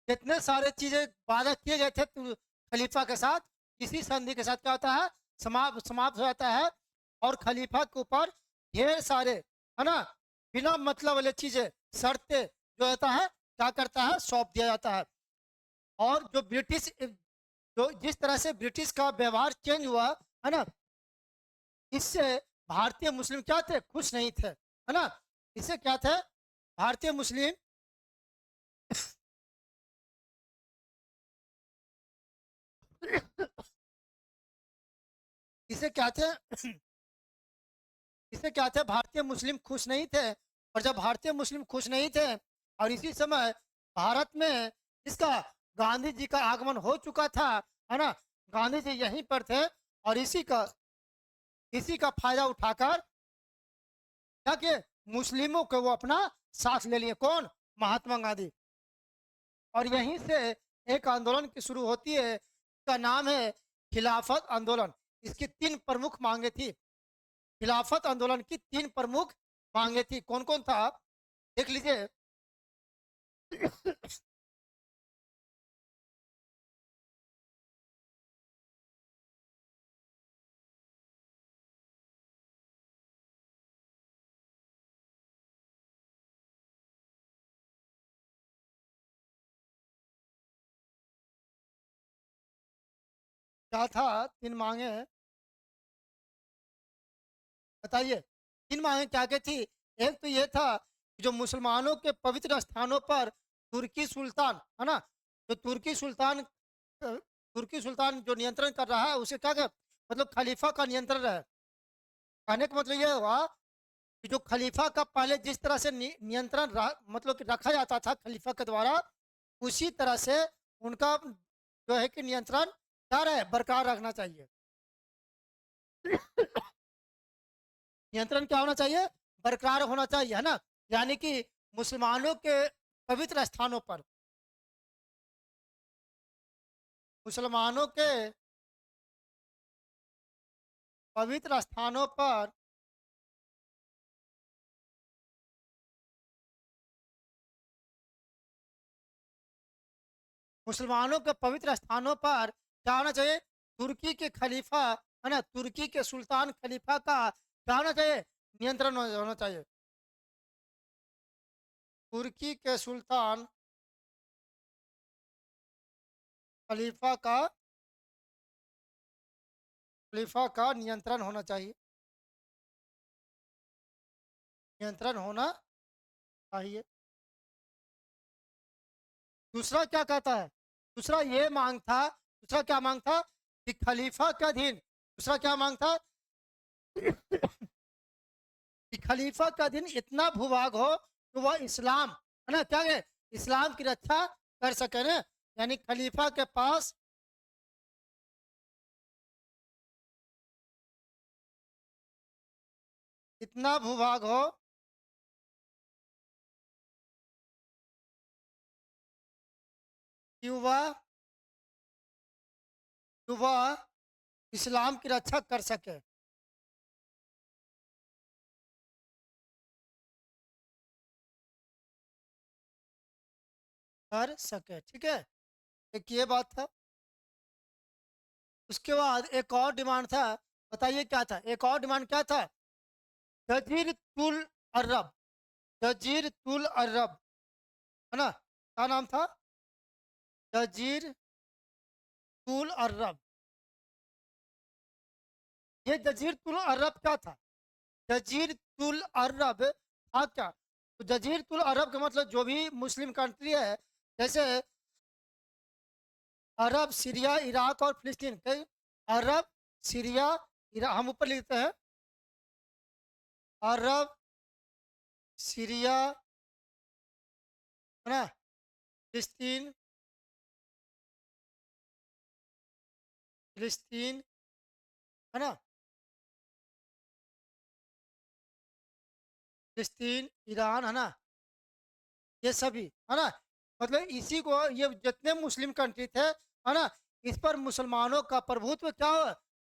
जितने सारे चीजें वादा किए गए थे खलीफा के साथ, इसी संधि के साथ क्या होता है, समाप्त समाप्त हो जाता है। और खलीफा के ऊपर ढेर सारे, है ना, बिना मतलब वाले चीजें, शर्तें जो होता है क्या करता है, सौंप दिया जाता है। और जो ब्रिटिश, जो जिस तरह से ब्रिटिश का व्यवहार चेंज हुआ, है ना, इससे भारतीय मुस्लिम क्या थे, खुश नहीं थे, है ना, इससे क्या थे, भारतीय मुस्लिम इसे क्या थे, इससे क्या थे, भारतीय मुस्लिम खुश नहीं थे। और जब भारतीय मुस्लिम खुश नहीं थे, और इसी समय भारत में इसका गांधी जी का आगमन हो चुका था, है ना, गांधी जी यहीं पर थे। और इसी का फायदा उठाकर क्या किए, मुस्लिमों को वो अपना साथ ले लिए, कौन, महात्मा गांधी। और यहीं से एक आंदोलन की शुरू होती है, इसका नाम है खिलाफत आंदोलन। इसकी तीन प्रमुख मांगे थी, खिलाफत आंदोलन की तीन प्रमुख मांगे थी, कौन कौन था, देख लीजिए। क्या था, तीन मांगे, बताइए, तीन मांगे क्या क्या थी। एक तो ये था कि जो मुसलमानों के पवित्र स्थानों पर तुर्की सुल्तान, है ना, जो तुर्की सुल्तान जो नियंत्रण कर रहा है, उसे क्या कर, मतलब खलीफा का नियंत्रण है। कहने का मतलब ये हुआ कि जो खलीफा का पहले जिस तरह से नियंत्रण मतलब कि रखा जाता था खलीफा के द्वारा, उसी तरह से उनका जो है कि नियंत्रण क्या रहे, बरकरार रखना चाहिए। नियंत्रण क्या होना चाहिए, बरकरार होना चाहिए, है ना, यानी कि मुसलमानों के पवित्र स्थानों पर, मुसलमानों के पवित्र स्थानों पर मुसलमानों के पवित्र स्थानों पर क्या होना चाहिए, तुर्की के खलीफा, है ना, तुर्की के सुल्तान खलीफा का क्या होना चाहिए, नियंत्रण होना चाहिए। तुर्की के सुल्तान खलीफा का नियंत्रण होना चाहिए, नियंत्रण होना चाहिए। दूसरा क्या कहता है, दूसरा ये मांग था, दूसरा क्या मांग था कि खलीफा के अधीन, दूसरा क्या मांग था कि खलीफा का दिन इतना भूभाग हो कि वह इस्लाम, है ना, क्या है, इस्लाम की रक्षा कर सके ना, यानी खलीफा के पास इतना भूभाग हो कि वह इस्लाम की रक्षा कर सके, ठीक है, एक ये बात था। उसके बाद एक और डिमांड था, बताइए क्या था, एक और डिमांड क्या था, जजीरतुल अरब, जजीरतुल अरब, है ना, क्या नाम था? जजीरतुल अरब। ये जजीरतुल अरब क्या था? जजीरतुल अरब था क्या? तो जजीरतुल अरब का मतलब जो भी मुस्लिम कंट्री है, जैसे अरब, सीरिया, इराक और फिलिस्तीन के। अरब, सीरिया, इराक, हम ऊपर लिखते हैं अरब, सीरिया, है ना, फिलिस्तीन, फिलिस्तीन, है ना, फिलिस्तीन, ईरान, है ना, ये सभी, है ना, मतलब इसी को, ये जितने मुस्लिम कंट्री थे, है ना, इस पर मुसलमानों का प्रभुत्व क्या हो,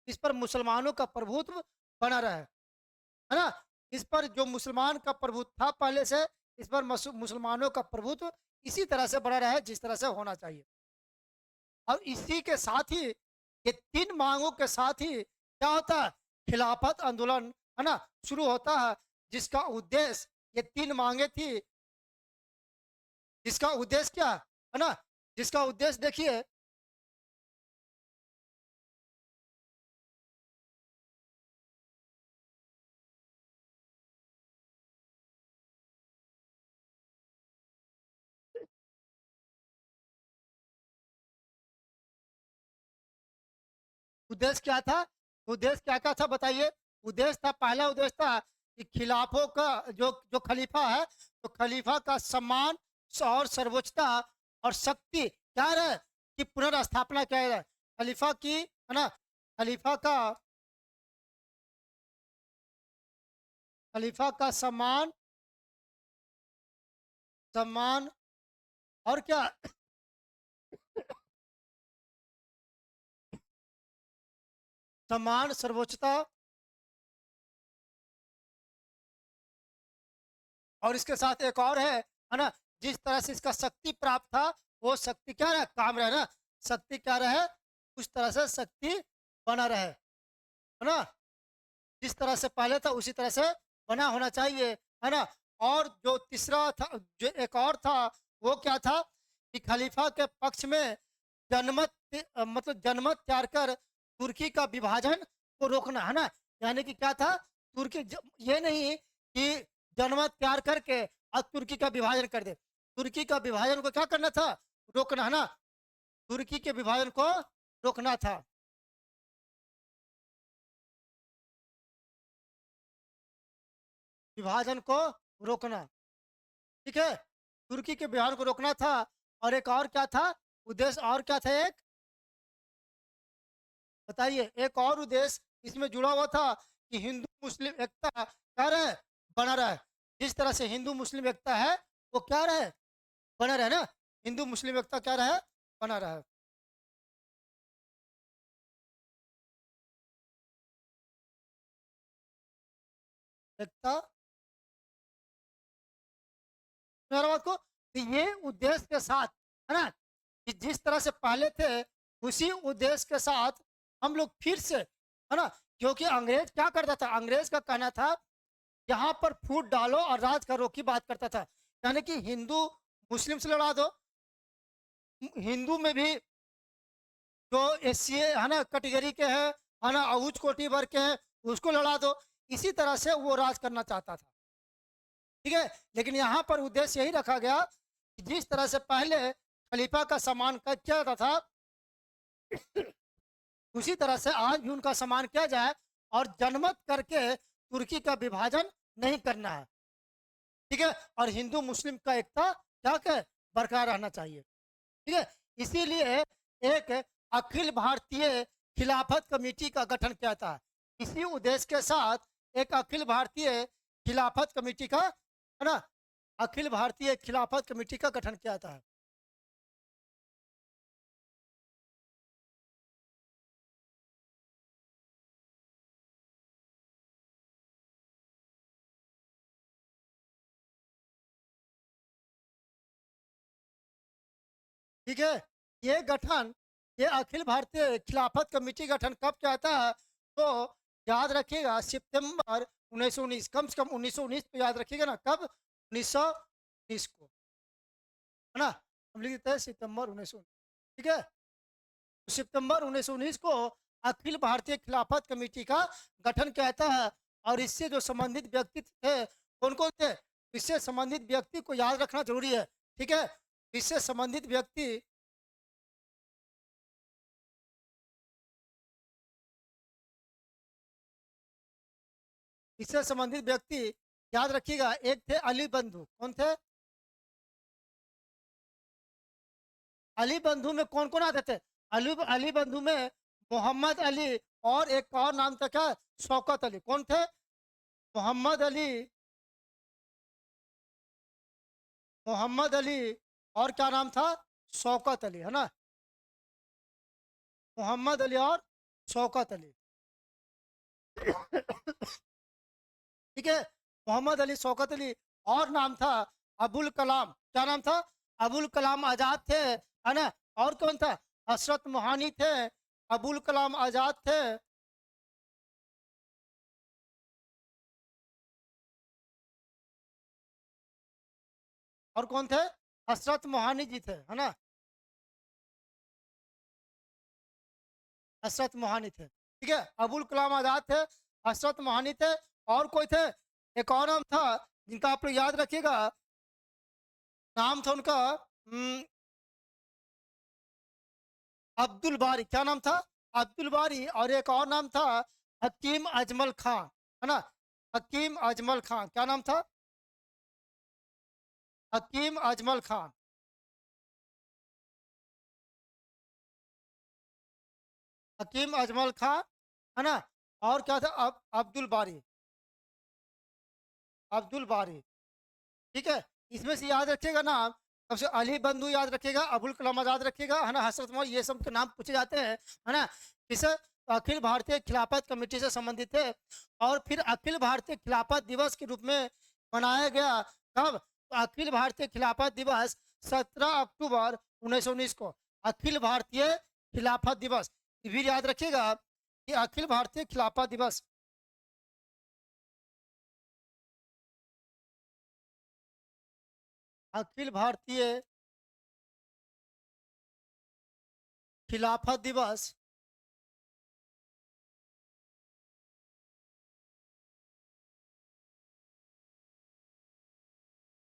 इस पर मुसलमानों का प्रभुत्व बना रहे, है ना, इस पर जो मुसलमान का प्रभुत्व था पहले से, इस पर मुसलमानों का प्रभुत्व इसी तरह से बना रहा है जिस तरह से होना चाहिए। और इसी के साथ ही, ये तीन मांगों के साथ ही क्या होता है, खिलाफत आंदोलन, है ना, शुरू होता है, जिसका उद्देश्य, ये तीन मांगे थी, जिसका उद्देश्य क्या है ना, जिसका उद्देश्य देखिए, उद्देश्य क्या था, उद्देश्य क्या क्या था बताइए? उद्देश्य था, पहला उद्देश्य था कि खिलाफों का, जो जो खलीफा है, तो खलीफा का सम्मान और सर्वोच्चता और शक्ति क्या है, कि पुनर्स्थापना क्या है खलीफा की, है ना, खलीफा का, खलीफा का सम्मान, सम्मान और क्या, सम्मान, सर्वोच्चता, और इसके साथ एक और है ना, जिस तरह से इसका शक्ति प्राप्त था, वो शक्ति क्या रहे, काम रहे ना, शक्ति क्या रहे, उस तरह से शक्ति बना रहे, है ना, जिस तरह से पहले था उसी तरह से बना होना चाहिए, है ना। और जो तीसरा था, जो एक और था, वो क्या था, कि खलीफा के पक्ष में जनमत, मतलब जनमत तैयार कर तुर्की का विभाजन को रोकना, है ना, यानी कि क्या था, ये नहीं कि जनमत तैयार करके अब तुर्की का विभाजन कर दे, तुर्की का विभाजन को क्या करना था, रोकना, है ना, तुर्की के विभाजन को रोकना था, विभाजन को रोकना, ठीक है, तुर्की के विभाजन को रोकना था। और एक और क्या था, उद्देश्य और क्या था, एक बताइए, एक और उद्देश्य इसमें जुड़ा हुआ था, कि हिंदू मुस्लिम एकता क्या रहे, बना रहे, जिस तरह से हिंदू मुस्लिम एकता है, वो क्या रहे, बना रहे ना, हिंदू मुस्लिम एकता क्या रहे, बना रहे, एकता, मेरा बात को, तो ये उद्देश्य के साथ, है ना, कि जिस तरह से पहले थे, उसी उद्देश्य के साथ हम लोग फिर से, है ना, क्योंकि अंग्रेज क्या करता था, अंग्रेज का कहना था, यहाँ पर फूट डालो और राज करो की बात करता था, यानी कि हिंदू मुस्लिम से लड़ा दो, हिंदू में भी जो एससी है ना, कैटेगरी के हैं, है ना, उच्च कोटि वर्ग के हैं, उसको लड़ा दो, इसी तरह से वो राज करना चाहता था, ठीक है। लेकिन यहाँ पर उद्देश्य यही रखा गया कि जिस तरह से पहले खलीफा का सम्मान किया जाता था, उसी तरह से आज भी उनका सम्मान किया जाए, और जनमत करके तुर्की का विभाजन नहीं करना है, ठीक है, और हिंदू मुस्लिम का एकता क्या क्या बरकरार रहना चाहिए, ठीक है। इसीलिए एक अखिल भारतीय खिलाफत कमेटी का गठन किया था, इसी उद्देश्य के साथ एक अखिल भारतीय खिलाफत कमेटी का, है ना, अखिल भारतीय खिलाफत कमेटी का गठन किया था, ठीक है। ये गठन, ये अखिल भारतीय खिलाफत कमेटी गठन कब किया था, तो याद रखिएगा, सितंबर 1919, कम से कम 1919 तो याद रखिएगा ना, कब, 1919 को, है ना? हम लिख देते हैं सितंबर 1919, ठीक है? तो सितंबर 1919 को अखिल भारतीय खिलाफत कमेटी का गठन कहता है और इससे जो संबंधित व्यक्ति थे, कौन-कौन थे? इससे संबंधित व्यक्ति को याद रखना ज़रूरी है, ठीक है? इससे संबंधित व्यक्ति इससे संबंधित व्यक्ति याद रखिएगा, एक थे अली बंधु, कौन थे? अली बंधु में कौन-कौन आते थे? अली अली बंधु में मोहम्मद अली और एक और नाम था क्या? शौकत अली, कौन थे? मोहम्मद अली, मोहम्मद अली और क्या नाम था? शौकत अली, है ना? मोहम्मद अली और शौकत अली। ठीक है? मोहम्मद अली, शौकत अली और नाम था अबुल कलाम, क्या नाम था? अबुल कलाम आज़ाद थे, है ना? और कौन था? हज़रत मोहानी थे, अबुल कलाम आज़ाद थे और कौन थे? हज़रत मोहानी जी थे, है ना? हज़रत मोहानी थे, ठीक है? अबुल कलाम आज़ाद थे, हज़रत मोहानी थे और कोई थे? एक और नाम था जिनका आप लोग याद रखिएगा, नाम था उनका अब्दुल बारी, क्या नाम था? अब्दुल बारी और एक और नाम था हकीम अजमल खां, है ना? हकीम अजमल खां, क्या नाम था? हकीम अजमल खां, हकीम अजमल खां, है ना? और क्या था? अब्दुल बारी, अब्दुल बारी, ठीक है? इसमें से याद रखिएगा नाम, सबसे अली बंधु याद रखिएगा, अबुल कलाम आज़ाद रखिएगा, है ना? हज़रत मोहम्मद, ये सब के नाम पूछे जाते हैं, है ना? किसे? अखिल भारतीय खिलाफत कमेटी से संबंधित थे और फिर अखिल भारतीय खिलाफत दिवस के रूप में मनाया गया, कब? तो अखिल भारतीय खिलाफत दिवस 17 अक्टूबर 1919 को, अखिल भारतीय खिलाफत दिवस, ये भी याद रखिएगा कि अखिल भारतीय खिलाफत दिवस, अखिल भारतीय खिलाफत दिवस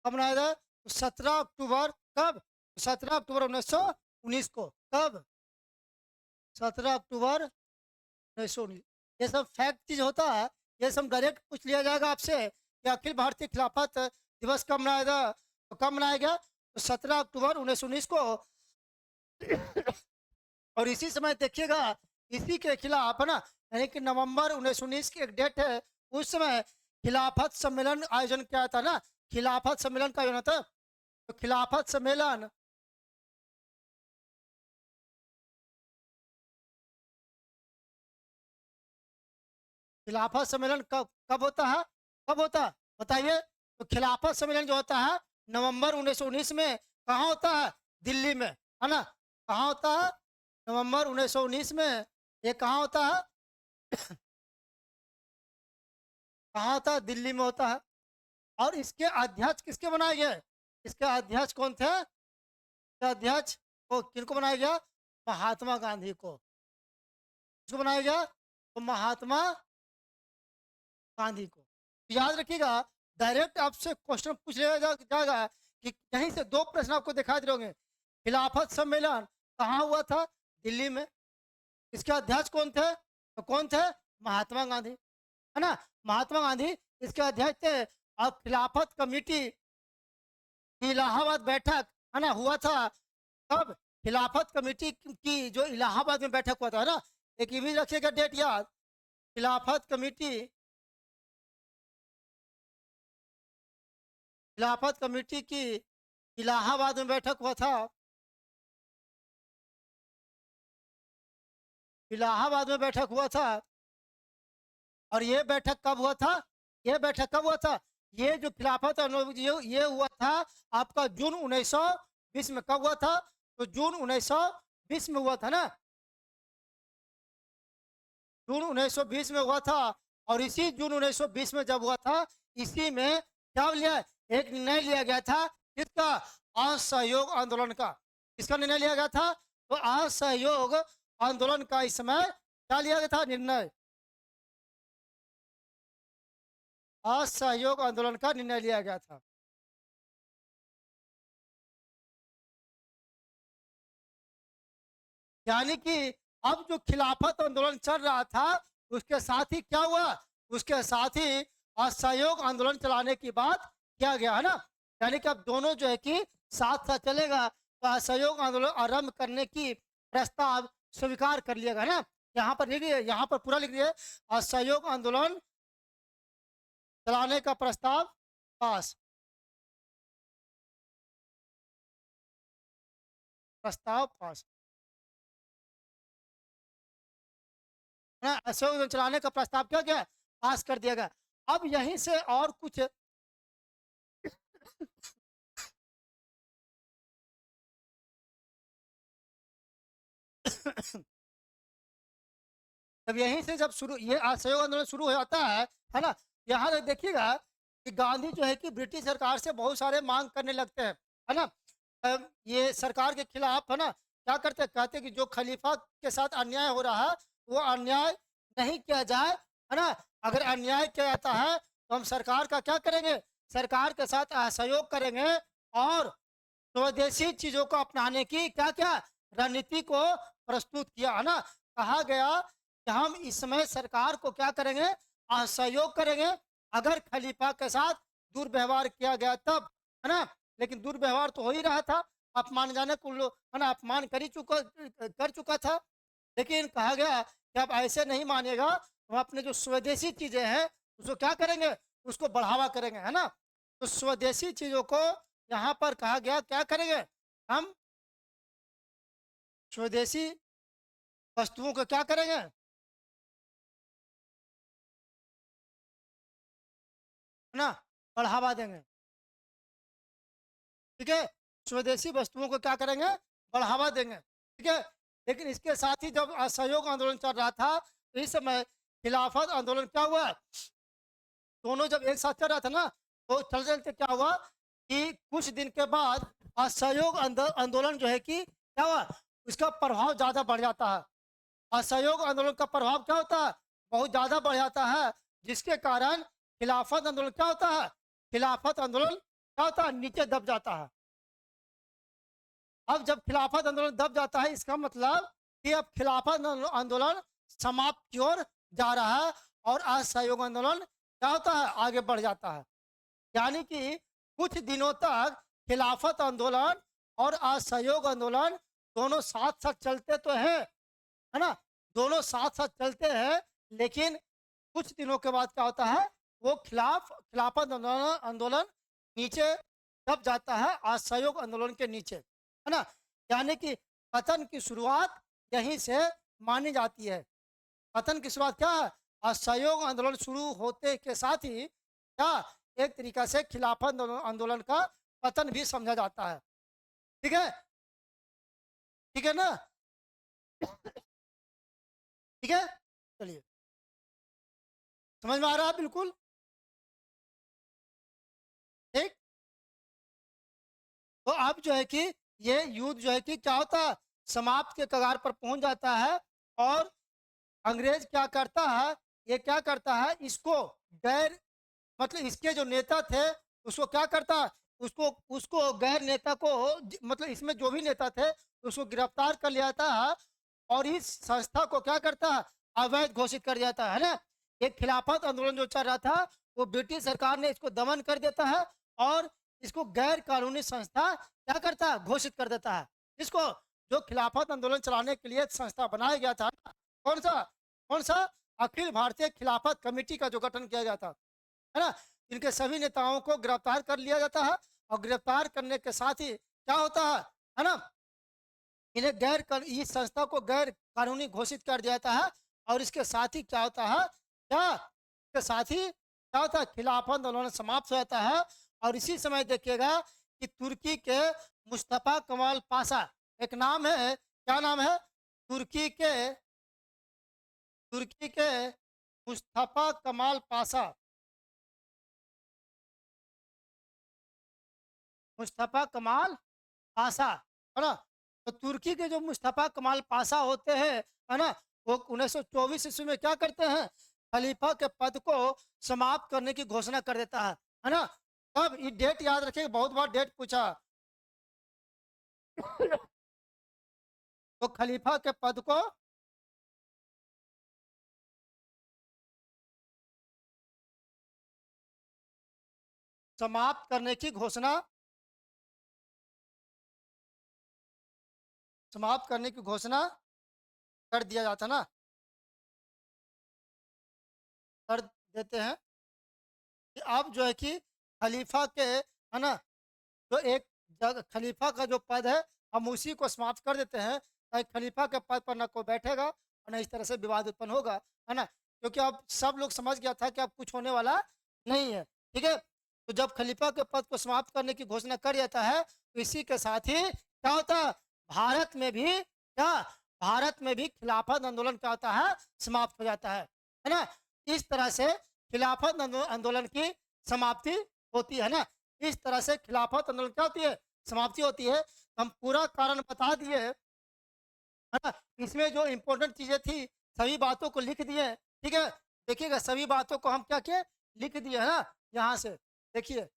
कब मनाया था? 17 अक्टूबर, कब? 17 अक्टूबर 1919 को, कब? 17 अक्टूबर 1919। ये सब फैक्ट चीज होता है, ये सब डायरेक्ट पूछ लिया जाएगा आपसे कि अखिल भारतीय खिलाफत दिवस कब मनाया था, तो कब मनाया गया? तो 17 अक्टूबर 1919 को। और इसी समय देखिएगा, इसी के खिलाफ, है ना, यानी कि नवंबर 1919 की एक डेट है, उस समय खिलाफत सम्मेलन आयोजन किया था ना, खिलाफत सम्मेलन का आयोजन था, तो खिलाफत सम्मेलन, खिलाफत सम्मेलन कब कब होता है? कब होता है बताइए? तो खिलाफत सम्मेलन जो होता है नवंबर 1919 में, कहाँ होता है? दिल्ली में, है ना? कहाँ होता है? नवंबर 1919 में। ये कहाँ होता है? कहाँ होता है? दिल्ली में होता है। और इसके अध्यक्ष किसके बनाए गए? इसके अध्यक्ष कौन थे? इसके अध्यक्ष को किनको बनाया गया? महात्मा गांधी को। किसको बनाया गया? तो महात्मा गांधी को। तो याद रखिएगा, डायरेक्ट आपसे क्वेश्चन पूछ लिया जाएगा कि कहीं से दो प्रश्न आपको दिखाई दे होंगे। खिलाफत सम्मेलन कहाँ हुआ था? दिल्ली में। इसके अध्यक्ष कौन थे? तो कौन थे? महात्मा गांधी, है ना? महात्मा गांधी इसके अध्यक्ष थे। और खिलाफत कमेटी की इलाहाबाद बैठक, है ना, हुआ था कब? खिलाफत कमेटी की जो इलाहाबाद में बैठक हुआ था, है ना, एक ये भी रखिएगा डेट याद। खिलाफत कमेटी, खिलाफत कमेटी की इलाहाबाद में बैठक हुआ था, इलाहाबाद में बैठक हुआ था। और ये बैठक कब हुआ था? ये बैठक कब हुआ था? ये जो खिलाफत ये हुआ था आपका जून 1920 में। कब हुआ था? तो जून 1920 में हुआ था ना, जून 1920 में हुआ था। और इसी जून 1920 में जब हुआ था, इसी में क्या लिया? एक निर्णय लिया गया था किसका? असहयोग आंदोलन का। किसका निर्णय लिया गया था? तो असहयोग आंदोलन का इस समय क्या लिया गया था निर्णय? असहयोग आंदोलन का निर्णय लिया गया था। यानी कि अब जो खिलाफत आंदोलन चल रहा था उसके साथ ही क्या हुआ? उसके साथ ही असहयोग आंदोलन चलाने की बात किया गया है ना। यानी कि अब दोनों जो है कि साथ साथ चलेगा तो असहयोग आंदोलन आरंभ करने की प्रस्ताव स्वीकार कर लिया गया है ना। यहाँ पर लिख यहाँ पर पूरा लिख दिए, असहयोग आंदोलन चलाने का प्रस्ताव पास। प्रस्ताव पास है ना। असहयोग आंदोलन चलाने का प्रस्ताव क्या गया? पास कर दिया गया। अब यहीं से और कुछ जब यहीं से जब शुरू ये असहयोग आंदोलन शुरू हो जाता है ना। यहाँ तक देखिएगा कि गांधी जो है कि ब्रिटिश सरकार से बहुत सारे मांग करने लगते हैं, है ना। ये सरकार के खिलाफ है ना क्या करते हैं? कहते हैं कि जो खलीफा के साथ अन्याय हो रहा है वो अन्याय नहीं किया जाए, है ना। अगर अन्याय किया जाता है तो हम सरकार का क्या करेंगे? सरकार के साथ असहयोग करेंगे और स्वदेशी चीजों को अपनाने की क्या क्या रणनीति को प्रस्तुत किया, है ना। कहा गया कि हम इस समय सरकार को क्या करेंगे? असहयोग करेंगे। अगर खलीफा के साथ दुर्व्यवहार किया गया तब, है ना। लेकिन दुर्व्यवहार तो हो ही रहा था, अपमान जाने को लोग है ना अपमान कर चुका था। लेकिन कहा गया कि आप ऐसे नहीं मानेगा, हम अपने जो स्वदेशी चीजें हैं उसको क्या करेंगे? उसको बढ़ावा करेंगे, है ना। तो स्वदेशी चीजों को यहाँ पर कहा गया क्या करेंगे? हम स्वदेशी वस्तुओं को क्या करेंगे? है ना, बढ़ावा देंगे। ठीक है, स्वदेशी वस्तुओं को क्या करेंगे? बढ़ावा देंगे। ठीक है, लेकिन इसके साथ ही जब असहयोग आंदोलन चल रहा था तो इस समय खिलाफत आंदोलन क्या हुआ? दोनों जब एक साथ चल रहा था ना तो चलते चलते क्या हुआ कि कुछ दिन के बाद असहयोग आंदोलन जो है कि क्या हुआ? उसका प्रभाव ज्यादा बढ़ जाता है। असहयोग आंदोलन का प्रभाव क्या होता है? बहुत ज्यादा बढ़ जाता है, जिसके कारण खिलाफत आंदोलन क्या होता है? खिलाफत आंदोलन क्या होता है? नीचे दब जाता है। अब जब खिलाफत आंदोलन दब जाता है इसका मतलब कि अब खिलाफत आंदोलन समाप्त की ओर जा रहा है और असहयोग आंदोलन क्या होता है? आगे बढ़ जाता है। यानी कि कुछ दिनों तक खिलाफत आंदोलन और असहयोग आंदोलन दोनों साथ साथ चलते तो हैं, है ना। दोनों साथ साथ चलते हैं, लेकिन कुछ दिनों के बाद क्या होता है? वो खिलाफत आंदोलन आंदोलन नीचे दब जाता है असहयोग आंदोलन के नीचे, है ना। यानी कि पतन की शुरुआत यहीं से मानी जाती है। पतन की शुरुआत क्या है? असहयोग आंदोलन शुरू होते के साथ ही क्या एक तरीका से खिलाफत आंदोलन का पतन भी समझा जाता है। ठीक है, ठीक है ना। ठीक है, चलिए, समझ में आ रहा है बिल्कुल? ठीक। तो अब जो है कि ये युद्ध जो है कि क्या होता है? समाप्त के कगार पर पहुंच जाता है और अंग्रेज क्या करता है? ये क्या करता है? इसको गैर मतलब इसके जो नेता थे उसको क्या करता है? उसको उसको गैर नेता को मतलब इसमें जो भी नेता थे उसको गिरफ्तार कर लिया जाता है और इस संस्था को क्या करता है? अवैध घोषित कर दिया जाता है ना। एक खिलाफत आंदोलन जो चल रहा था वो ब्रिटिश सरकार ने इसको दमन कर देता है और इसको गैर कानूनी संस्था क्या करता है? घोषित कर देता है। इसको जो खिलाफत आंदोलन चलाने के लिए संस्था बनाया गया था, कौन सा? कौन सा? अखिल भारतीय खिलाफत कमेटी का जो गठन किया गया था, है ना। इनके सभी नेताओं को गिरफ्तार कर लिया जाता है और गिरफ्तार करने के साथ ही क्या होता है ना, इन्हें इस संस्था को गैर कानूनी घोषित कर दिया जाता है और इसके साथ ही क्या होता है? क्या इसके साथ ही क्या होता है? खिलाफत आंदोलन समाप्त हो जाता है। और इसी समय देखिएगा कि तुर्की के मुस्तफा कमाल पाशा, एक नाम है, क्या नाम है? तुर्की के तुर्की के मुस्तफा कमाल पाशा, मुस्तफा कमाल पाशा, है ना? तो तुर्की के जो मुस्तफा कमाल पाशा होते हैं, है ना? वो 1924 ईस्वी में क्या करते हैं? खलीफा के पद को समाप्त करने की घोषणा कर देता है ना? तब ये डेट याद रखिए, बहुत बार डेट पूछा। तो खलीफा के पद को समाप्त करने की घोषणा, समाप्त करने की घोषणा कर दिया जाता ना, कर देते हैं कि अब जो है कि खलीफा के, है ना, जो एक खलीफा का जो पद है, हम उसी को समाप्त कर देते हैं, ताकि खलीफा के पद पर ना कोई बैठेगा और ना इस तरह से विवाद उत्पन्न होगा, है ना? क्योंकि अब सब लोग समझ गया था कि अब कुछ होने वाला नहीं है, ठीक है? तो जब खलीफा के पद को समाप्त करने की घोषणा कर देता है, तो इसी के साथ ही क्या होता है? भारत में भी क्या, भारत में भी खिलाफत आंदोलन क्या होता है? समाप्त हो जाता है ना? इस तरह से खिलाफत आंदोलन की समाप्ति होती है ना? इस तरह से खिलाफत आंदोलन क्या होती है? समाप्ति होती है। हम पूरा कारण बता दिए, है ना? इसमें जो इम्पोर्टेंट चीज़ें थी, सभी बातों को लिख दिए, ठीक है? देखिएगा, सभी बातों को हम क्या किए? लिख दिए, है ना? यहाँ से देखिए,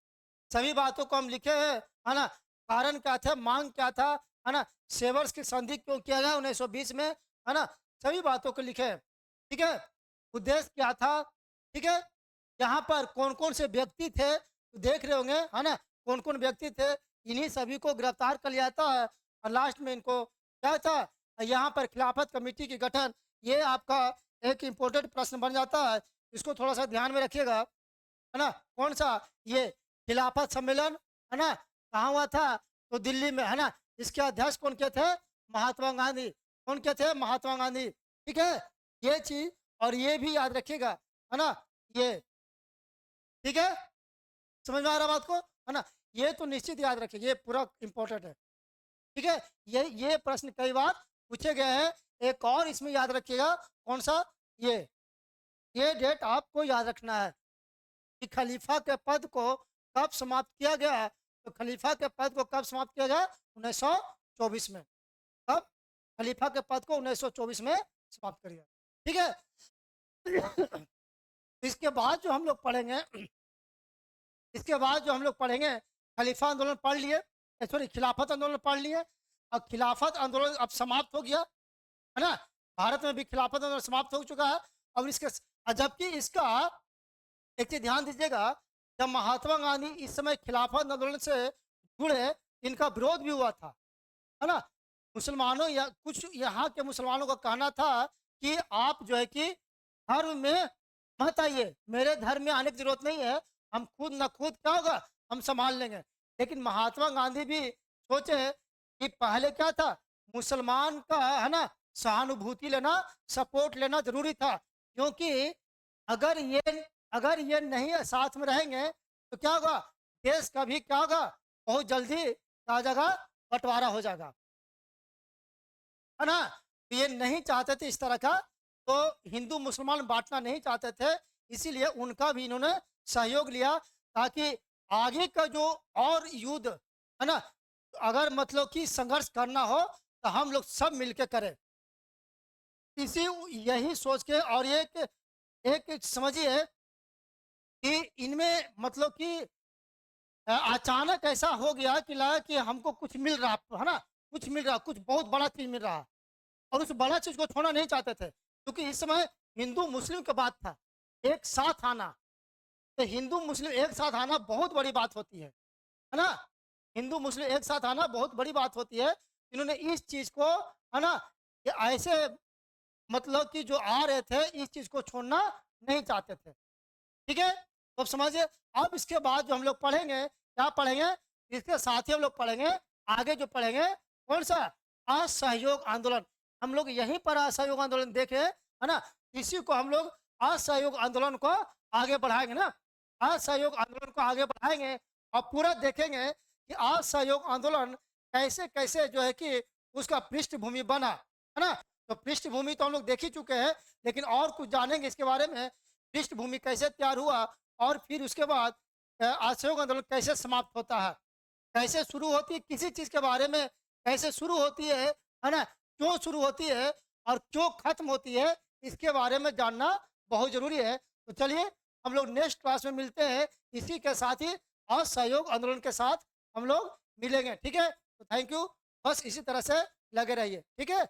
सभी बातों को हम लिखे हैं, है ना? कारण क्या था? मांग क्या था? है ना? सेवर्स की संधि क्यों किया गया 1920 में? है ना? सभी बातों को लिखे हैं, ठीक है? उद्देश्य क्या था? ठीक है? यहाँ पर कौन-कौन से व्यक्ति थे? देख रहे होंगे, है ना? कौन-कौन व्यक्ति थे? इन्हीं सभी को गिरफ्तार कर लिया जाता है और लास्ट में इनको क्या था? यहाँ पर खिलाफत कमेटी की गठन, ये आपका एक इम्पोर्टेंट प्रश्न बन जाता है। इसको थोड़ा-सा ध्यान में रखिएगा, है ना? कौन-सा? ये खिलाफत सम्मेलन, है ना? कहाँ हुआ था? तो दिल्ली में, है ना? इसके अध्यक्ष कौन के थे? महात्मा गांधी। कौन के थे? महात्मा गांधी, ठीक है? ये चीज़ और ये भी याद रखिएगा, है ना? ये, ठीक है? समझ में आ रहा बात को? है ना? ये तो निश्चित याद रखिए, ये पूरा इम्पोर्टेंट है, ठीक है? ये प्रश्न कई बार पूछे गए हैं। एक और इसमें याद रखिएगा, कौन-सा? ये डेट आपको याद रखना है कि खलीफा के पद को कब समाप्त किया गया? तो खलीफा के पद को कब समाप्त किया गया? 1924 में। कब? खलीफा के पद को 1924 में समाप्त कर दिया, ठीक है? इसके बाद जो हम लोग पढ़ेंगे, इसके बाद जो हम लोग पढ़ेंगे, खलीफा आंदोलन पढ़ लिए, सॉरी, खिलाफत आंदोलन पढ़ लिए। अब खिलाफत आंदोलन अब समाप्त हो गया, है ना? भारत में भी खिलाफत आंदोलन समाप्त हो चुका है। अब इसके जबकि इसका एक चीज ध्यान दीजिएगा, जब महात्मा गांधी इस समय खिलाफत आंदोलन से जुड़े, इनका विरोध भी हुआ था, है ना? मुसलमानों या कुछ यहाँ के मुसलमानों का कहना था कि आप जो है कि धर्म में मत आइए, मेरे धर्म में आने की जरूरत नहीं है, हम खुद न खुद क्या होगा, हम संभाल लेंगे। लेकिन महात्मा गांधी भी सोचे कि पहले क्या था, मुसलमान का, है ना, सहानुभूति लेना, सपोर्ट लेना जरूरी था, क्योंकि अगर ये अगर ये नहीं साथ में रहेंगे तो क्या होगा, देश का भी क्या होगा, बहुत जल्दी क्या हो जाएगा, बंटवारा हो जाएगा, है ना? तो ये नहीं चाहते थे इस तरह का, तो हिंदू मुसलमान बांटना नहीं चाहते थे, इसीलिए उनका भी इन्होंने सहयोग लिया, ताकि आगे का जो और युद्ध, है ना, अगर मतलब कि संघर्ष करना हो तो हम लोग सब मिलके करें। इसी यही सोच के, और एक एक समझिए कि इनमें मतलब कि अचानक ऐसा हो गया कि लगा कि हमको कुछ मिल रहा है ना, कुछ मिल रहा, कुछ बहुत बड़ा चीज मिल रहा, और उस बड़ा चीज को छोड़ना नहीं चाहते थे, क्योंकि इस समय हिंदू मुस्लिम का बात था, एक साथ आना। तो हिंदू मुस्लिम एक साथ आना बहुत बड़ी बात होती है ना? हिंदू मुस्लिम एक साथ आना बहुत बड़ी बात होती है। इन्होंने इस चीज को, है ना, ये ऐसे मतलब कि जो आ रहे थे, इस चीज को छोड़ना नहीं चाहते थे, ठीक है? तो अब समझिए, अब इसके बाद जो हम लोग पढ़ेंगे, क्या पढ़ेंगे? इसके साथ ही हम लोग पढ़ेंगे, आगे जो पढ़ेंगे, कौन सा? असहयोग आंदोलन। हम लोग यहीं पर असहयोग आंदोलन देखे, है ना? इसी को हम लोग असहयोग आंदोलन को आगे बढ़ाएंगे ना, असहयोग आंदोलन को आगे बढ़ाएंगे और पूरा देखेंगे कि असहयोग आंदोलन कैसे कैसे जो है कि उसका पृष्ठभूमि बना, है ना? तो पृष्ठभूमि तो हम लोग देख ही चुके हैं, लेकिन और कुछ जानेंगे इसके बारे में, पृष्ठभूमि कैसे तैयार हुआ और फिर उसके बाद असहयोग आंदोलन कैसे समाप्त होता है। कैसे शुरू होती है, किसी चीज़ के बारे में कैसे शुरू होती है ना? क्यों शुरू होती है और क्यों खत्म होती है, इसके बारे में जानना बहुत ज़रूरी है। तो चलिए हम लोग नेक्स्ट क्लास में मिलते हैं। इसी के साथ ही असहयोग आंदोलन के साथ हम लोग मिलेंगे, ठीक है? तो थैंक यू। बस इसी तरह से लगे रहिए, ठीक है?